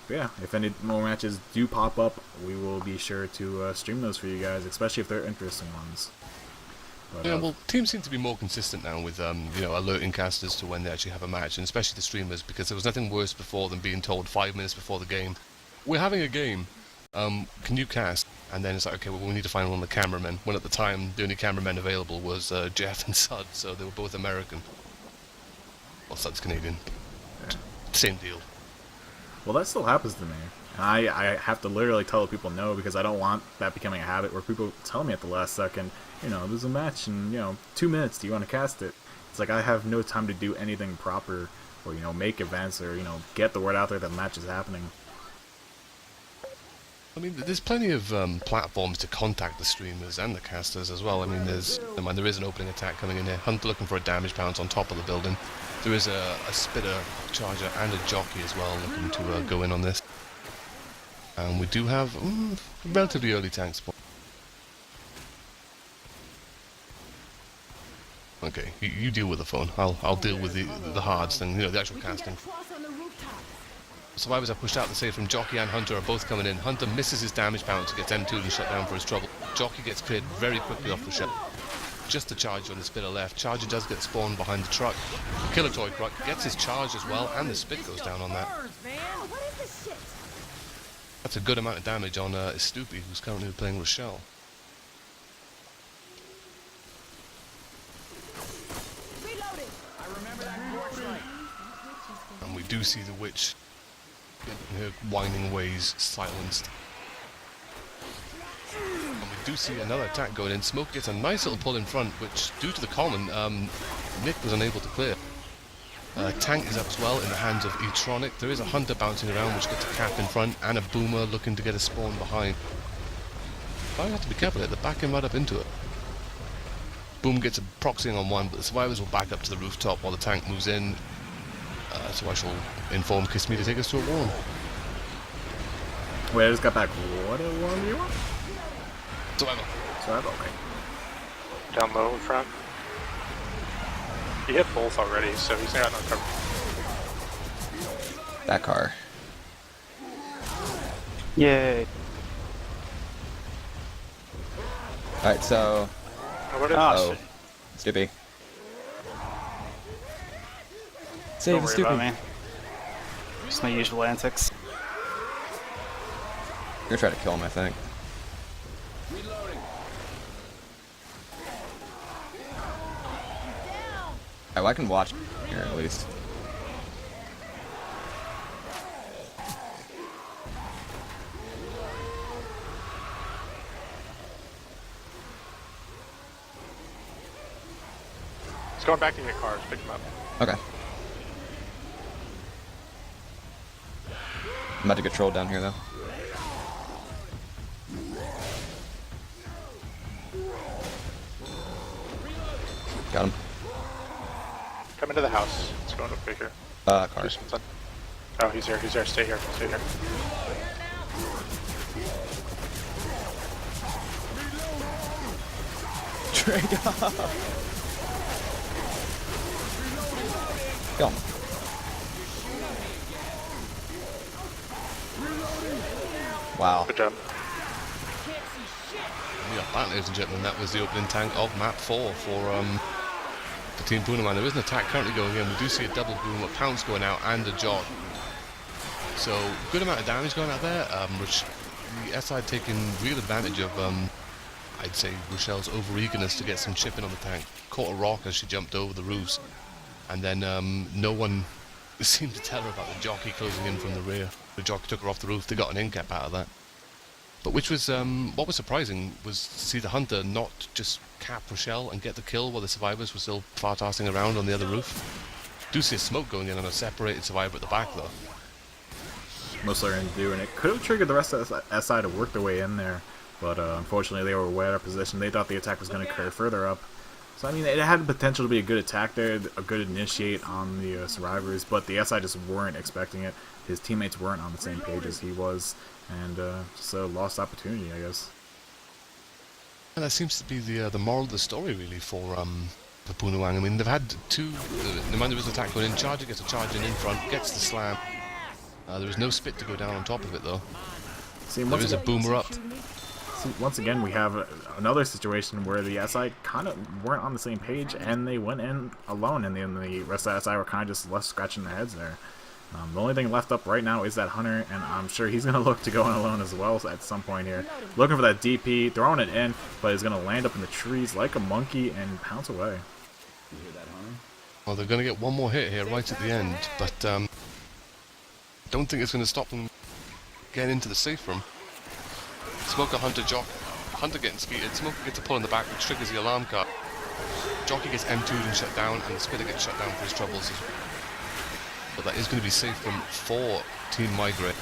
But yeah, if any more matches do pop up, we will be sure to stream those for you guys, especially if they're interesting ones. But, yeah, well, teams seem to be more consistent now with, you know, alerting casters to when they actually have a match, and especially the streamers, because there was nothing worse before than being told 5 minutes before the game, we're having a game, can you cast? And then it's like, okay, well, we need to find one of the cameramen, when at the time, the only cameramen available was Jeff and Sud, so they were both American. Well, Sud's Canadian. yeah. Same deal. Well, that still happens to me. And I have to literally tell people no because I don't want that becoming a habit where people tell me at the last second, you know, there's a match in, you know, 2 minutes, do you want to cast it? It's like I have no time to do anything proper or, you know, make events or, you know, get the word out there that the match is happening. I mean, there's plenty of platforms to contact the streamers and the casters as well. I mean, there is an opening attack coming in here. Hunter looking for a damage bounce on top of the building. There is a spitter, charger, and a jockey as well looking to go in on this. And we do have relatively early tank spawn. Okay, you deal with the phone. I'll deal with the hards thing, you know, the actual casting. Survivors are pushed out, the save from Jockey and Hunter are both coming in. Hunter misses his damage bounce, gets M2 and shut down for his trouble. Jockey gets cleared very quickly off the ship. Just the Charger on the spitter left. Charger does get spawned behind the truck. Killer Toy Truck gets his charge as well, and the spit goes down on that. That's a good amount of damage on Stoopy, who's currently playing Rochelle. And we do see the witch in her whining ways silenced. And we do see another attack going in. Smoke gets a nice little pull in front, which, due to the common, Nick was unable to clear. Tank is up as well in the hands of Etronic. There is a Hunter bouncing around, which gets a cap in front, and a Boomer looking to get a spawn behind. I have to be careful here, they're backing right up into it. Boom gets a proxying on one, but the survivors will back up to the rooftop while the tank moves in. So I shall inform Kiss Me to take us to a warm. Wait, I just got back. What a warm you want? Survivor. Okay. Down low in front. He hit both already, so he's got no cover. That car. Yay. Alright, so... Oh, Stoopy. Don't Save worry Stoopy. about me. Just my usual antics. You're gonna try to kill him, I think. Alright, well, I can watch here at least. He's going back to get cars, pick him up. Okay. I'm about to get trolled down here, though. Got him. Come into the house. Let's go over here. Car. Do something. Oh, he's here, stay here, stay here. Drake off. Kill him. Wow. Good job. Yeah, that, ladies and gentlemen, that was the opening tank of map 4 for Team Pooner Wangs. There is an attack currently going in. We do see a double boom, a pounce going out, and a jog. So, good amount of damage going out there, which the SI taking real advantage of, I'd say, Rochelle's over-eagerness to get some chipping on the tank. Caught a rock as she jumped over the roofs, and then no one seemed to tell her about the jockey closing in from the rear. The jockey took her off the roof. They got an in-cap out of that. But which was, what was surprising was to see the Hunter not just cap Rochelle and get the kill while the survivors were still fart-arsing around on the other roof. Do see a smoke going in on a separated survivor at the back, though. Most are going to do, and it could have triggered the rest of the SI to work their way in there, but unfortunately they were way out of position. They thought the attack was going to occur further up. So I mean, it had the potential to be a good attack there, a good initiate on the survivors, but the SI just weren't expecting it. His teammates weren't on the same page as he was, and just a lost opportunity, I guess. And that seems to be the moral of the story, really, for Pooner Wangs. I mean, they've had two. No matter was an attack going in, Charger gets a charge in front, gets the slam. There was no spit to go down on top of it, though. See, there is a boomer up. See, once again, we have another situation where the SI kind of weren't on the same page, and they went in alone, and then the rest of the SI were kind of just left scratching their heads there. The only thing left up right now is that Hunter, and I'm sure he's going to look to go in alone as well at some point here. Looking for that DP, throwing it in, but he's going to land up in the trees like a monkey and pounce away. Well, they're going to get one more hit here right at the end, but don't think it's going to stop them getting into the safe room. Smoker, Hunter, Jock. Hunter getting skeeted. Smoker gets a pull in the back, which triggers the alarm card. Jockey gets M2'd and shut down, and the Spitter gets shut down for his troubles. But that is going to be safe room for Team Mygraine.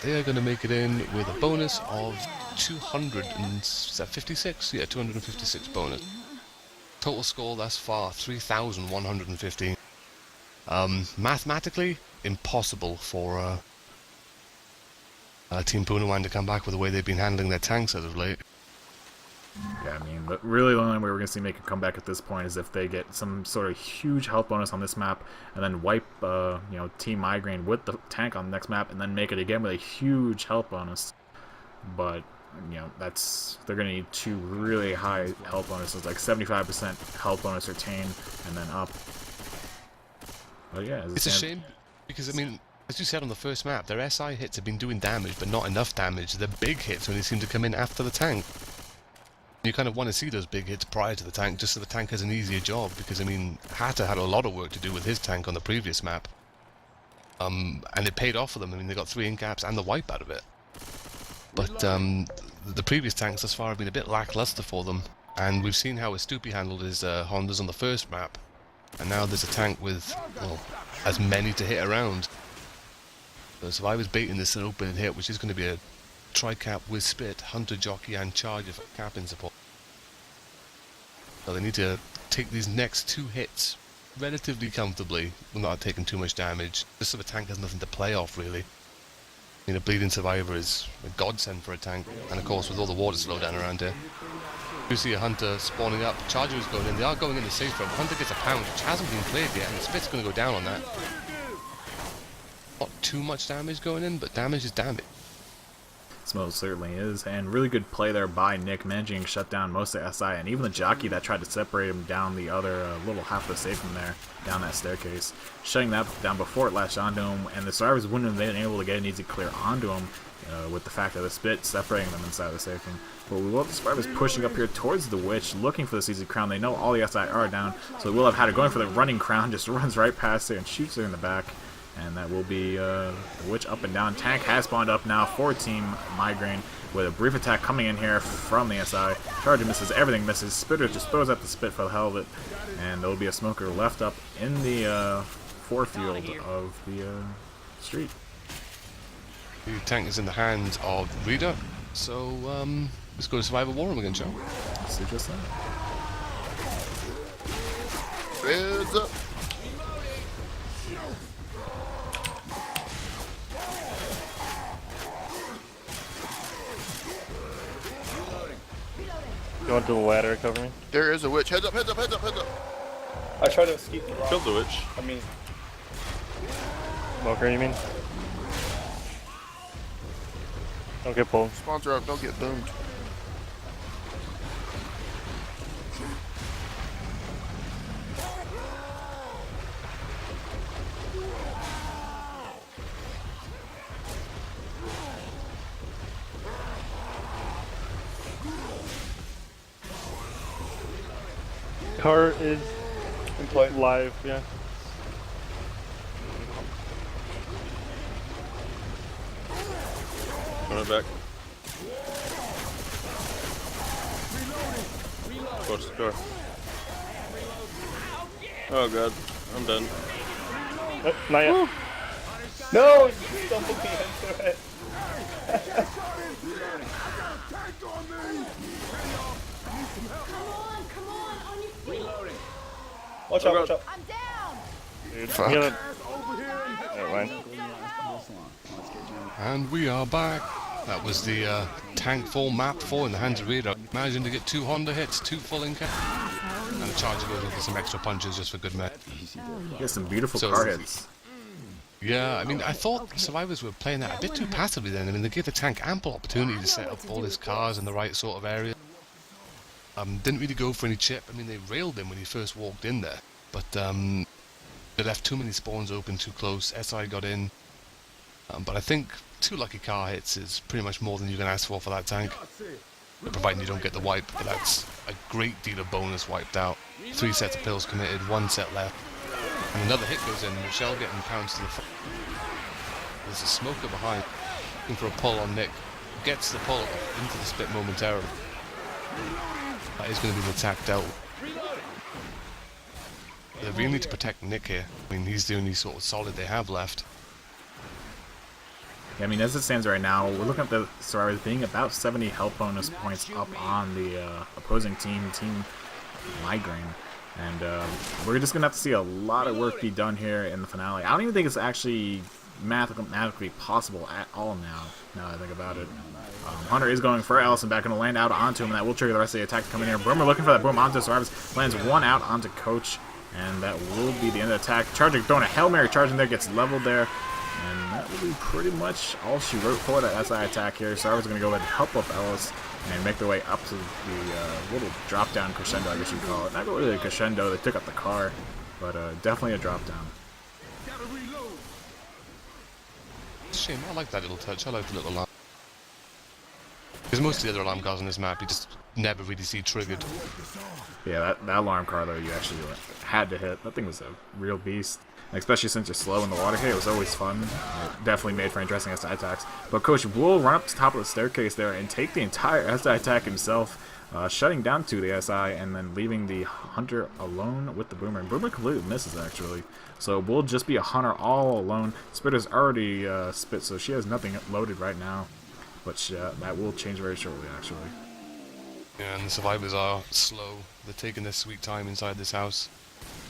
They are going to make it in with a bonus of 256? Yeah, 256 bonus. Total score thus far, 3,115. Mathematically, impossible for Team Pooner Wangs to come back with the way they've been handling their tanks as of late. Yeah, I mean, but really the only way we're going to see make a comeback at this point is if they get some sort of huge health bonus on this map and then wipe, Team Mygraine with the tank on the next map and then make it again with a huge health bonus. But, they're going to need 2 really high health bonuses, like 75% health bonus retained and then up. But yeah, it's a shame because, I mean, as you said on the first map, their SI hits have been doing damage, but not enough damage. The big hits only seem to come in after the tank. You kind of want to see those big hits prior to the tank, just so the tank has an easier job, because, I mean, Hatter had a lot of work to do with his tank on the previous map. And it paid off for them. I mean, they got 3 incaps and the wipe out of it. But the previous tanks thus far have been a bit lackluster for them, and we've seen how Astupi handled his Hondas on the first map, and now there's a tank with, well, as many to hit around. So I was baiting this an open hit, which is going to be a tri-cap with Spit, Hunter, Jockey and Charger for capping support. So they need to take these next 2 hits relatively comfortably without taking too much damage, just so the tank has nothing to play off really. I mean, a Bleeding Survivor is a godsend for a tank, and of course with all the water slowdown around here. You see a Hunter spawning up, Charger is going in, they are going in the safe room. Hunter gets a pound, which hasn't been cleared yet, and the Spit's going to go down on that. Not too much damage going in, but damage is damage. Most certainly is, and really good play there by Nick, managing to shut down most of SI, and even the jockey that tried to separate him down the other little half of the safe from there, down that staircase, shutting that down before it latched onto him, and the survivors wouldn't have been able to get an easy clear onto him with the fact that the Spit separating them inside the safe room. But we will have the survivors pushing up here towards the Witch, looking for this easy crown. They know all the SI are down, so we'll have had it going for the running crown, just runs right past her and shoots her in the back. And that will be the Witch up and down. Tank has spawned up now for Team Mygraine with a brief attack coming in here from the SI. Charger misses, everything misses. Spitter just throws out the Spit for the hell of it. And there will be a Smoker left up in the forefield of the street. The tank is in the hands of Reader, so let's go to Survivor War Room again, shall we? Let's do just that. Heads up. Going to the ladder, cover me. There is a Witch. Heads up, heads up, heads up, heads up. I tried to escape the rock. Killed the Witch. I mean... Smoker, you mean? Don't get pulled. Sponsor up, don't get boomed. Car is in play. Live, yeah. Run it back. Watch the car. Oh god, I'm done. Nope, not yet. Woo. No! You stumbled me into it. Watch out, watch out. I'm down. Dude, Fuck. Never mind. And we are back. That was the tank full map 4 in the hands of Reader. Managing to get 2 Honda hits, 2 full incap. And the Charger goes in for some extra punches just for good measure. Get some beautiful So- car hits. Yeah, I mean, I thought Survivors were playing that a bit too passively then. I mean, they gave the tank ample opportunity to set up all his cars in the right sort of area. Didn't really go for any chip. I mean, they railed him when he first walked in there. But they left too many spawns open too close. SI got in. But I think 2 lucky car hits is pretty much more than you can ask for that tank. Providing you don't get the wipe, but that's a great deal of bonus wiped out. 3 sets of pills committed, 1 set left. And another hit goes in, Michelle getting pounced to the front. there's a smoker behind, looking for a pull on Nick. Gets the pull into the spit momentarily. That is going to be the attack dealt. They really need to protect Nick here. I mean, he's the only sort of solid they have left. Yeah, I mean, as it stands right now, we're looking at the survivors being about 70 health bonus points up on the opposing team, Team Mygraine. And we're just going to have to see a lot of work be done here in the finale. I don't even think it's actually mathematically possible at all now that I think about it. Hunter is going for Allison, back going to land out onto him, and that will trigger the rest of the attack to come in here. Boomer looking for that boom onto survivors, lands one out onto Coach, and that will be the end of the attack. Charging, throwing a Hail Mary, charging there, gets leveled there. And that will be pretty much all she wrote for that SI attack here. Sarver's going to go ahead and help up Ellis and make their way up to the little drop-down crescendo, I guess you'd call it. Not really a crescendo, they took up the car, but definitely a drop-down. Shame, I like that little touch, I like the little alarm. Because most of the other alarm cars on this map, you just never really see triggered. Yeah, that alarm car, though, you actually had to hit. That thing was a real beast. Especially since you're slow in the water here, it was always fun. Definitely made for interesting SI attacks. But Coach will run up to the top of the staircase there and take the entire SI attack himself, shutting down to the SI and then leaving the Hunter alone with the Boomer. And Boomer completely misses, actually. So we'll just be a Hunter all alone. Spitter's already spit, so she has nothing loaded right now. But that will change very shortly, actually. Yeah, and the survivors are slow. They're taking their sweet time inside this house.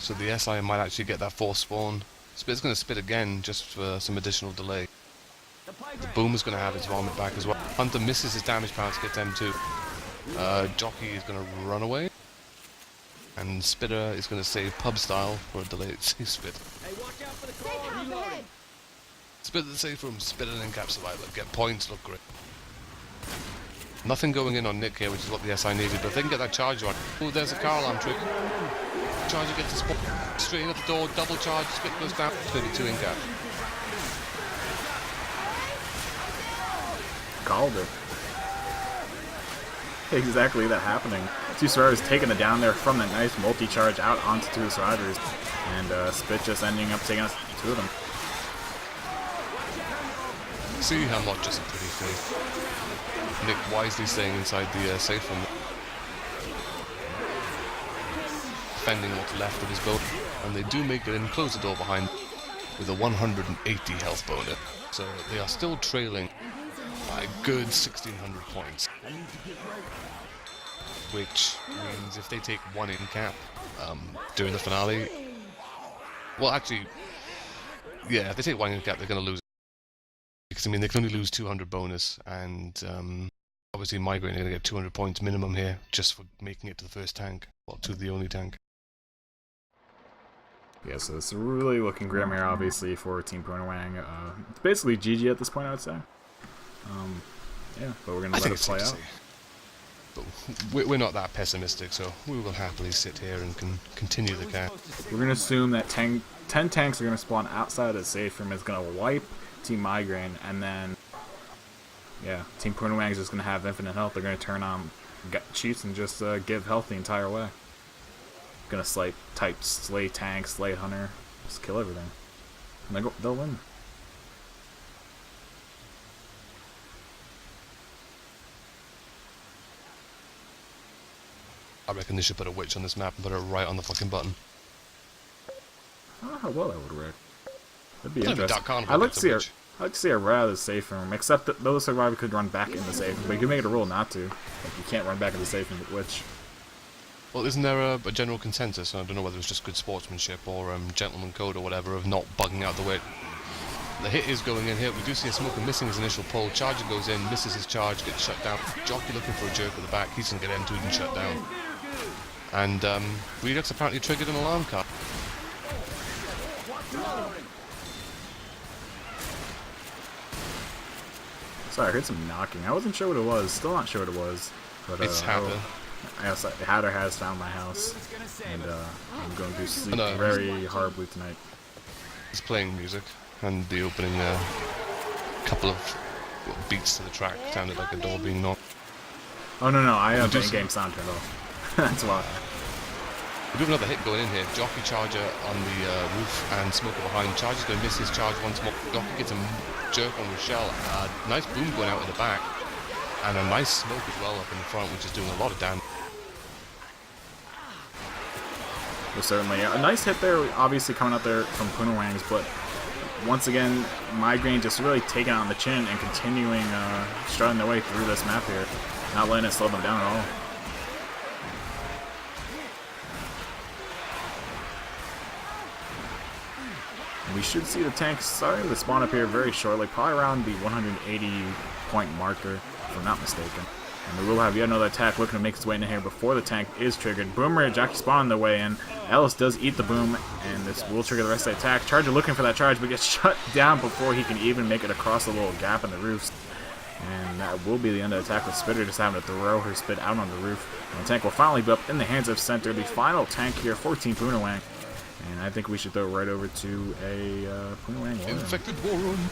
So the SI might actually get that force spawn. Spit's going to spit again just for some additional delay. The Boomer's going to have his vomit back as well. Hunter misses his damage power to get to M2. Jockey is going to run away. And Spitter is going to save pub style for a delayed save spit. Hey, watch out for the car. Reloading. Spit the save from Spitter and Cap Survivor. Get points, look great. Nothing going in on Nick here, which is what the SI needed, but if they can get that charger on. Oh, there's a car alarm trick. Charger gets a spot straight in at the door, double charge, spit goes down, 32 in cap. Called it. Exactly that happening. Two survivors taking it down there from that nice multi-charge out onto two survivors. And Spit just ending up taking us two of them. See, I'm not just a pretty face. Nick wisely staying inside the safe room. Defending what's left of his boat, and they do make it in, close the door behind with a 180 health bonus. So they are still trailing by a good 1600 points. Which means if they take one in cap during the finale, well actually, yeah, if they take one in cap they're going to lose. Because I mean they can only lose 200 bonus, and obviously Mygraine are going to get 200 points minimum here just for making it to the first tank, well to the only tank. Yeah, so it's really looking grim here, obviously, for Team Pooner Wang. It's basically GG at this point, I would say. Yeah, but we're going to let it play out. But we're not that pessimistic, so we will happily sit here and continue the game. We're going to assume that 10 tanks are going to spawn outside of the safe room. It's going to wipe Team Mygraine, and then, yeah, Team Pooner Wang is just going to have infinite health. They're going to turn on cheats and just give health the entire way. Gonna slay tank, slay hunter, just kill everything. And they'll win. I reckon they should put a witch on this map and put it right on the fucking button. I don't know how well that would work. That'd be Maybe interesting. I'd like to see a rather safe room, except that those survivors could run back in the safe room, but you can make it a rule not to. Like you can't run back in the safe room with witch. Well, isn't there a general consensus, I don't know whether it's just good sportsmanship or gentleman code or whatever, of not bugging out the way? The hit is going in here. We do see a smoker missing his initial pull. Charger goes in, misses his charge, gets shut down. Jockey looking for a jerk at the back. He's going to get M2'd and shut down. And Redux apparently triggered an alarm car. Sorry, I heard some knocking. I wasn't sure what it was. Still not sure what it was. But, It's happened. Hatter has found my house, and I'm going to sleep very horribly tonight. He's playing music, and the opening couple of beats to the track sounded like a door being knocked. Oh no, I have the in-game sound turned off. That's why. We do have another hit going in here. Jockey Charger on the roof and Smoker behind. Charger's going to miss his charge once more. Jockey gets a jerk on Rochelle. Nice boom going out in the back. And a nice smoke as well up in the front, which is doing a lot of damage. Well, certainly. A nice hit there, obviously coming out there from Pooner Wangs, but once again, Mygraine just really taking it on the chin and continuing strutting their way through this map here. Not letting it slow them down at all. We should see the tank starting to spawn up here very shortly, probably around the 180 point marker, if I'm not mistaken. And we will have yet another attack looking to make its way in here before the tank is triggered. Boomer and Jockey spawn on their way in. Ellis does eat the boom, and this will trigger the rest of the attack. Charger looking for that charge, but gets shut down before he can even make it across the little gap in the roofs. And that will be the end of the attack, with Spitter just having to throw her spit out on the roof. And the tank will finally be up in the hands of Center, the final tank here for Team Pooner Wang. And I think we should throw right over to a Pooner Wang war room. Infected war room.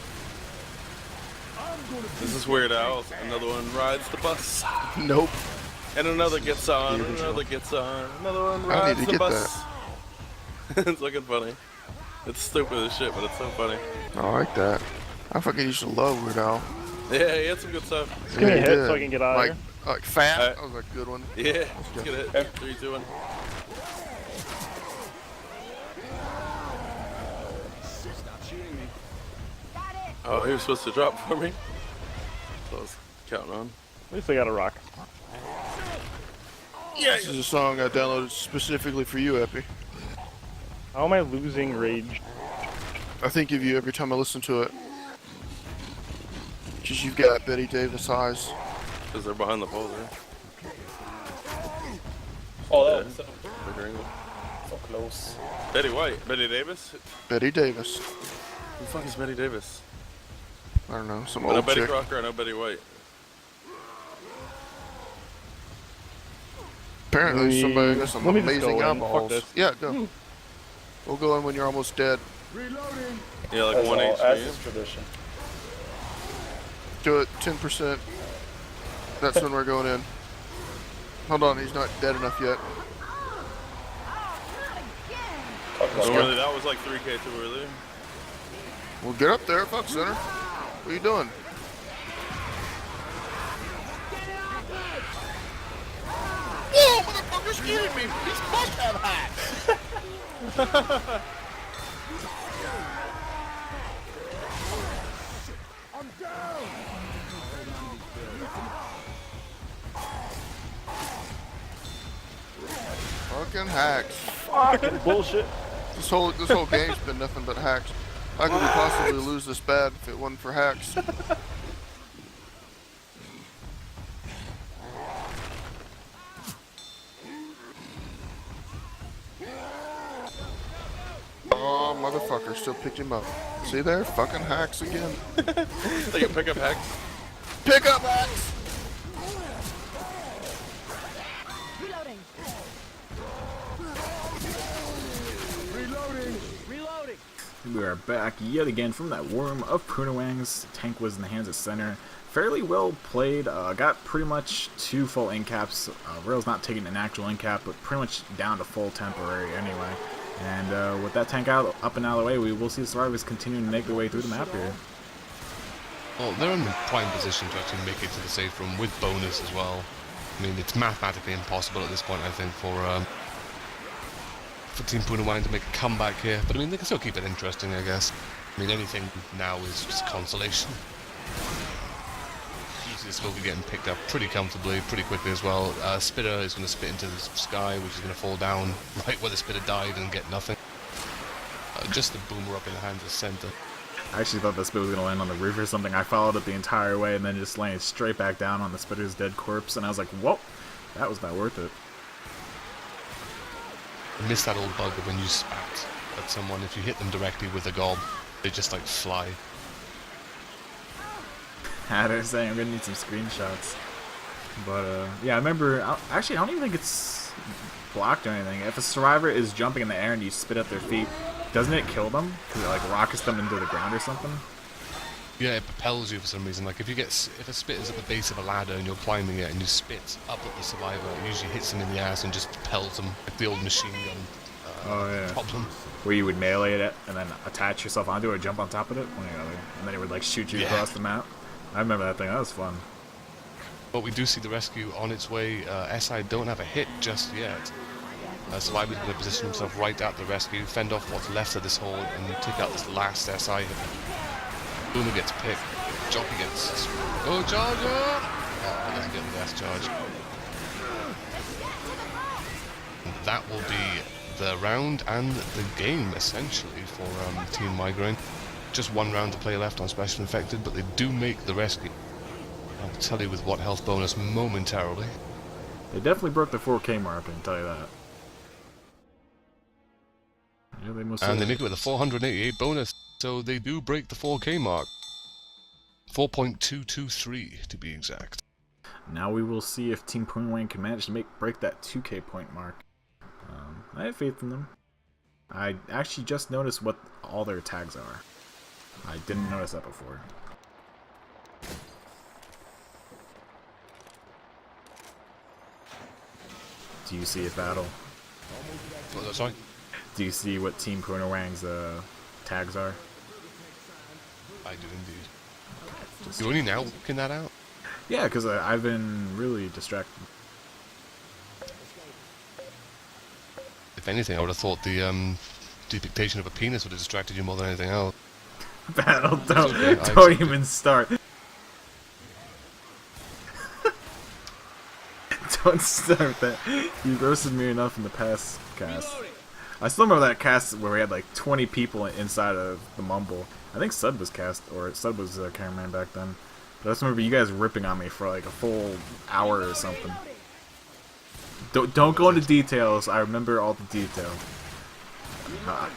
This is Weird Al. Another one rides the bus. Nope. And another gets on, another gets on, another one rides the bus. It's looking funny. It's stupid as shit, but it's so funny. I like that. I fucking used to love Weird Al. Yeah, he had some good stuff. Just give me a hit so I can get out of here. Like Fat, that was a good one. Yeah, let's get it. 3, 2, 1. Oh, he was supposed to drop for me. So I was counting on. At least I got a rock. Yeah. This is a song I downloaded specifically for you, Epi. How am I losing rage? I think of you every time I listen to it. Because you've got Betty Davis eyes. Because they're behind the pole there. Oh, that was So close. Betty White. Betty Davis? Betty Davis. Who the fuck is Betty Davis? I don't know, some I know old Betty chick. Crocker, I know Betty White. Apparently somebody got some let me just amazing go in. Fuck eyeballs. this. Yeah, go. We'll go in when you're almost dead. Yeah, like As 1 all, as HP. is tradition. Do it 10%. That's when we're going in. Hold on, he's not dead enough yet. So really, that was like 3k too early. Well, get up there, fuck center. What are you doing? Whoa, motherfucker's kidding me. He's must have hacks. Fucking hacks. Fucking bullshit. This whole game's been nothing but hacks. How could we possibly lose this bad if it wasn't for hacks? Oh, motherfucker, still picked him up. See there? Fucking hacks again. They can pick up hacks. Pick up hacks! We are back yet again from that war room of Pooner Wangs. Tank was in the hands of Center. Fairly well played. Got pretty much 2 full end caps. Rail's not taking an actual end cap, but pretty much down to full temporary anyway. And with that tank out, up and out of the way, we will see the survivors continuing to make their way through the map here. Well, they're in the prime position to actually make it to the safe room with bonus as well. I mean, it's mathematically impossible at this point, I think, for Team Pooner Wangs to make a comeback here. But I mean, they can still keep it interesting, I guess. I mean, anything now is just consolation. You see the Smoker getting picked up pretty comfortably, pretty quickly as well. Spitter is going to spit into the sky, which is going to fall down right where the Spitter died and get nothing. Just the boomer up in the hands of Center. I actually thought that spit was going to land on the roof or something. I followed it the entire way and then just landed straight back down on the Spitter's dead corpse. And I was like, whoa, that was not worth it. I miss that old bug of when you spat at someone. If you hit them directly with a gob, they just like fly. They're saying I'm going to need some screenshots. But yeah, I remember, actually I don't even think it's blocked or anything. If a survivor is jumping in the air and you spit at their feet, doesn't it kill them? Because it like rockets them into the ground or something? Yeah, it propels you for some reason. Like if if a spit is at the base of a ladder and you're climbing it and you spit up at the survivor, it usually hits them in the ass and just propels them, like the old machine gun problem. Where you would melee it and then attach yourself onto it or jump on top of it, one or the other, and then it would like shoot you across the map. I remember that thing. That was fun. But we do see the rescue on its way. SI don't have a hit just yet. Survivor's going to position himself right at the rescue, fend off what's left of this horde, and take out this last SI. Pooner gets picked. Jockey gets... Go Charger! Oh, he doesn't get the last charge. And that will be the round and the game, essentially, for Team Mygraine. Just one round to play left on Special Infected, but they do make the rescue. I'll tell you with what health bonus momentarily. They definitely broke the 4K mark, I can tell you that. Yeah, they must and they make it with a 488 bonus, so they do break the 4K mark. 4.223 to be exact. Now we will see if Team Pooner Wangs can manage to break that 2K point mark. I have faith in them. I actually just noticed what all their tags are. I didn't notice that before. Do you see a battle? Oh, sorry? Do you see what Team Pooner Wangs' tags are? I do indeed. You're only now working that out? Yeah, because I've been really distracted. If anything, I would have thought the depiction of a penis would have distracted you more than anything else. Battle, don't, okay, don't even start. Don't start that. You roasted me enough in the past cast. I still remember that cast where we had like 20 people inside of the Mumble. I think Sud was cast, or Sud was cameraman back then. But I just remember you guys ripping on me for like a full hour or something. Don't go into details. I remember all the details.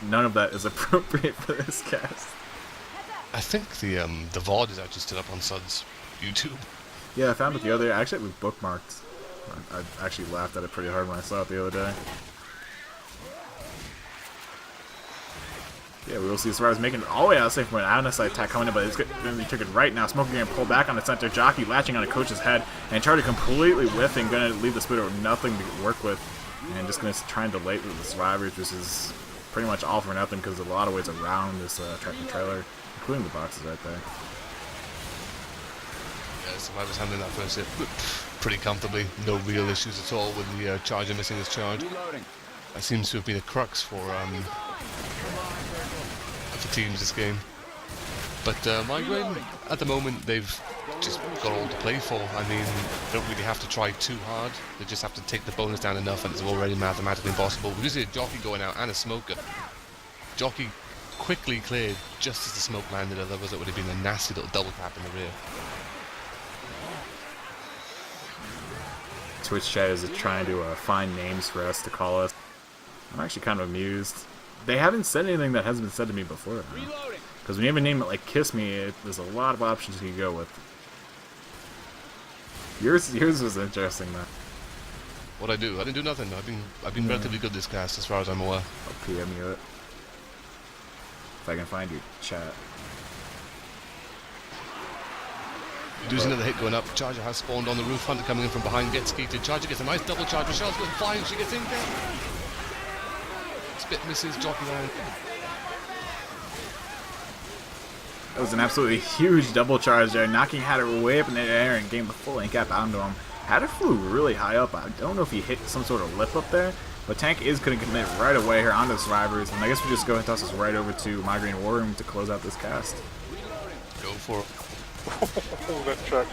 None of that is appropriate for this cast. I think the VOD is actually still up on Sud's YouTube. Yeah, I found it the other day. Actually, it was bookmarked. I actually laughed at it pretty hard when I saw it the other day. Yeah, we will see Survivor's making it all the way out of safe point. Out attack coming in, but it's going to be taken right now. Smoking going to pull back on the center. Jockey latching on a coach's head. And Charlie completely whiffing. Going to leave the Spitter with nothing to work with. And just going to try and delay with the Survivors, which is pretty much all for nothing because there's a lot of ways around this tractor trailer, including the boxes right there. Yeah, Survivor's handling that first hit pretty comfortably. No real issues at all with the Charger missing his charge. That seems to have been a crux for teams this game. But Mygraine, at the moment, they've just got all to play for. I mean, they don't really have to try too hard. They just have to take the bonus down enough and it's already mathematically impossible. We just see a Jockey going out and a Smoker. Jockey quickly cleared just as the smoke landed, otherwise it would have been a nasty little double tap in the rear. Twitch chat is trying to find names for us to call us. I'm actually kind of amused. They haven't said anything that hasn't been said to me before. Because when you have a name that like Kiss Me, there's a lot of options you can go with. Yours was interesting, though. What I do? I didn't do nothing. I've been relatively good this cast, as far as I'm aware. I'll PM you it. If I can find your chat. There's another hit going up. Charger has spawned on the roof. Hunter coming in from behind, gets skeeted. Charger gets a nice double charge. Michelle's going flying. She gets in there. Spit misses. Jockey down. That was an absolutely huge double charge there, knocking Hatter way up in the air and getting the full ink cap onto him. Hatter flew really high up. I don't know if he hit some sort of lip up there, but Tank is going to commit right away here onto the Survivors, and I guess we just go ahead and toss this right over to Mygraine War Room to close out this cast. Go for it. Oh, that truck.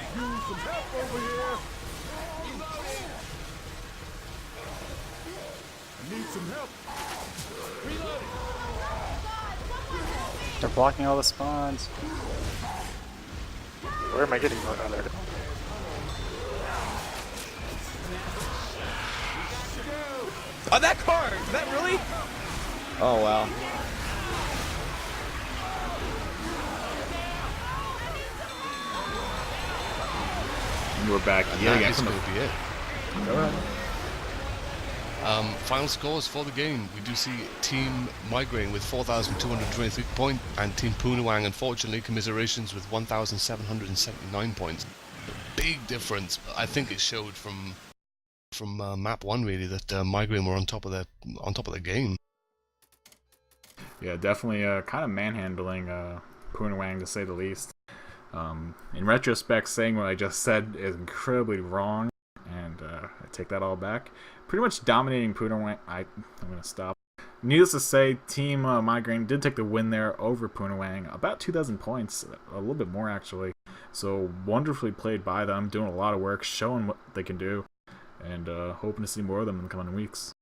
They're blocking all the spawns. Where am I getting going on there? Oh, that car! Is that really? Oh, wow. And we're back And yet that again is from going to be it. Go ahead. Final scores for the game. We do see Team Mygraine with 4,223 points, and Team Pooner Wangs, unfortunately, commiserations with 1,779 points. A big difference. I think it showed from map 1 really that Mygraine were on top of the game. Yeah, definitely kind of manhandling Pooner Wang, to say the least. In retrospect, saying what I just said is incredibly wrong, and I take that all back. Pretty much dominating Pooner Wang. I'm going to stop. Needless to say, Team Mygraine did take the win there over Pooner Wang. About 2,000 points, a little bit more actually. So wonderfully played by them, doing a lot of work, showing what they can do, and hoping to see more of them in the coming weeks.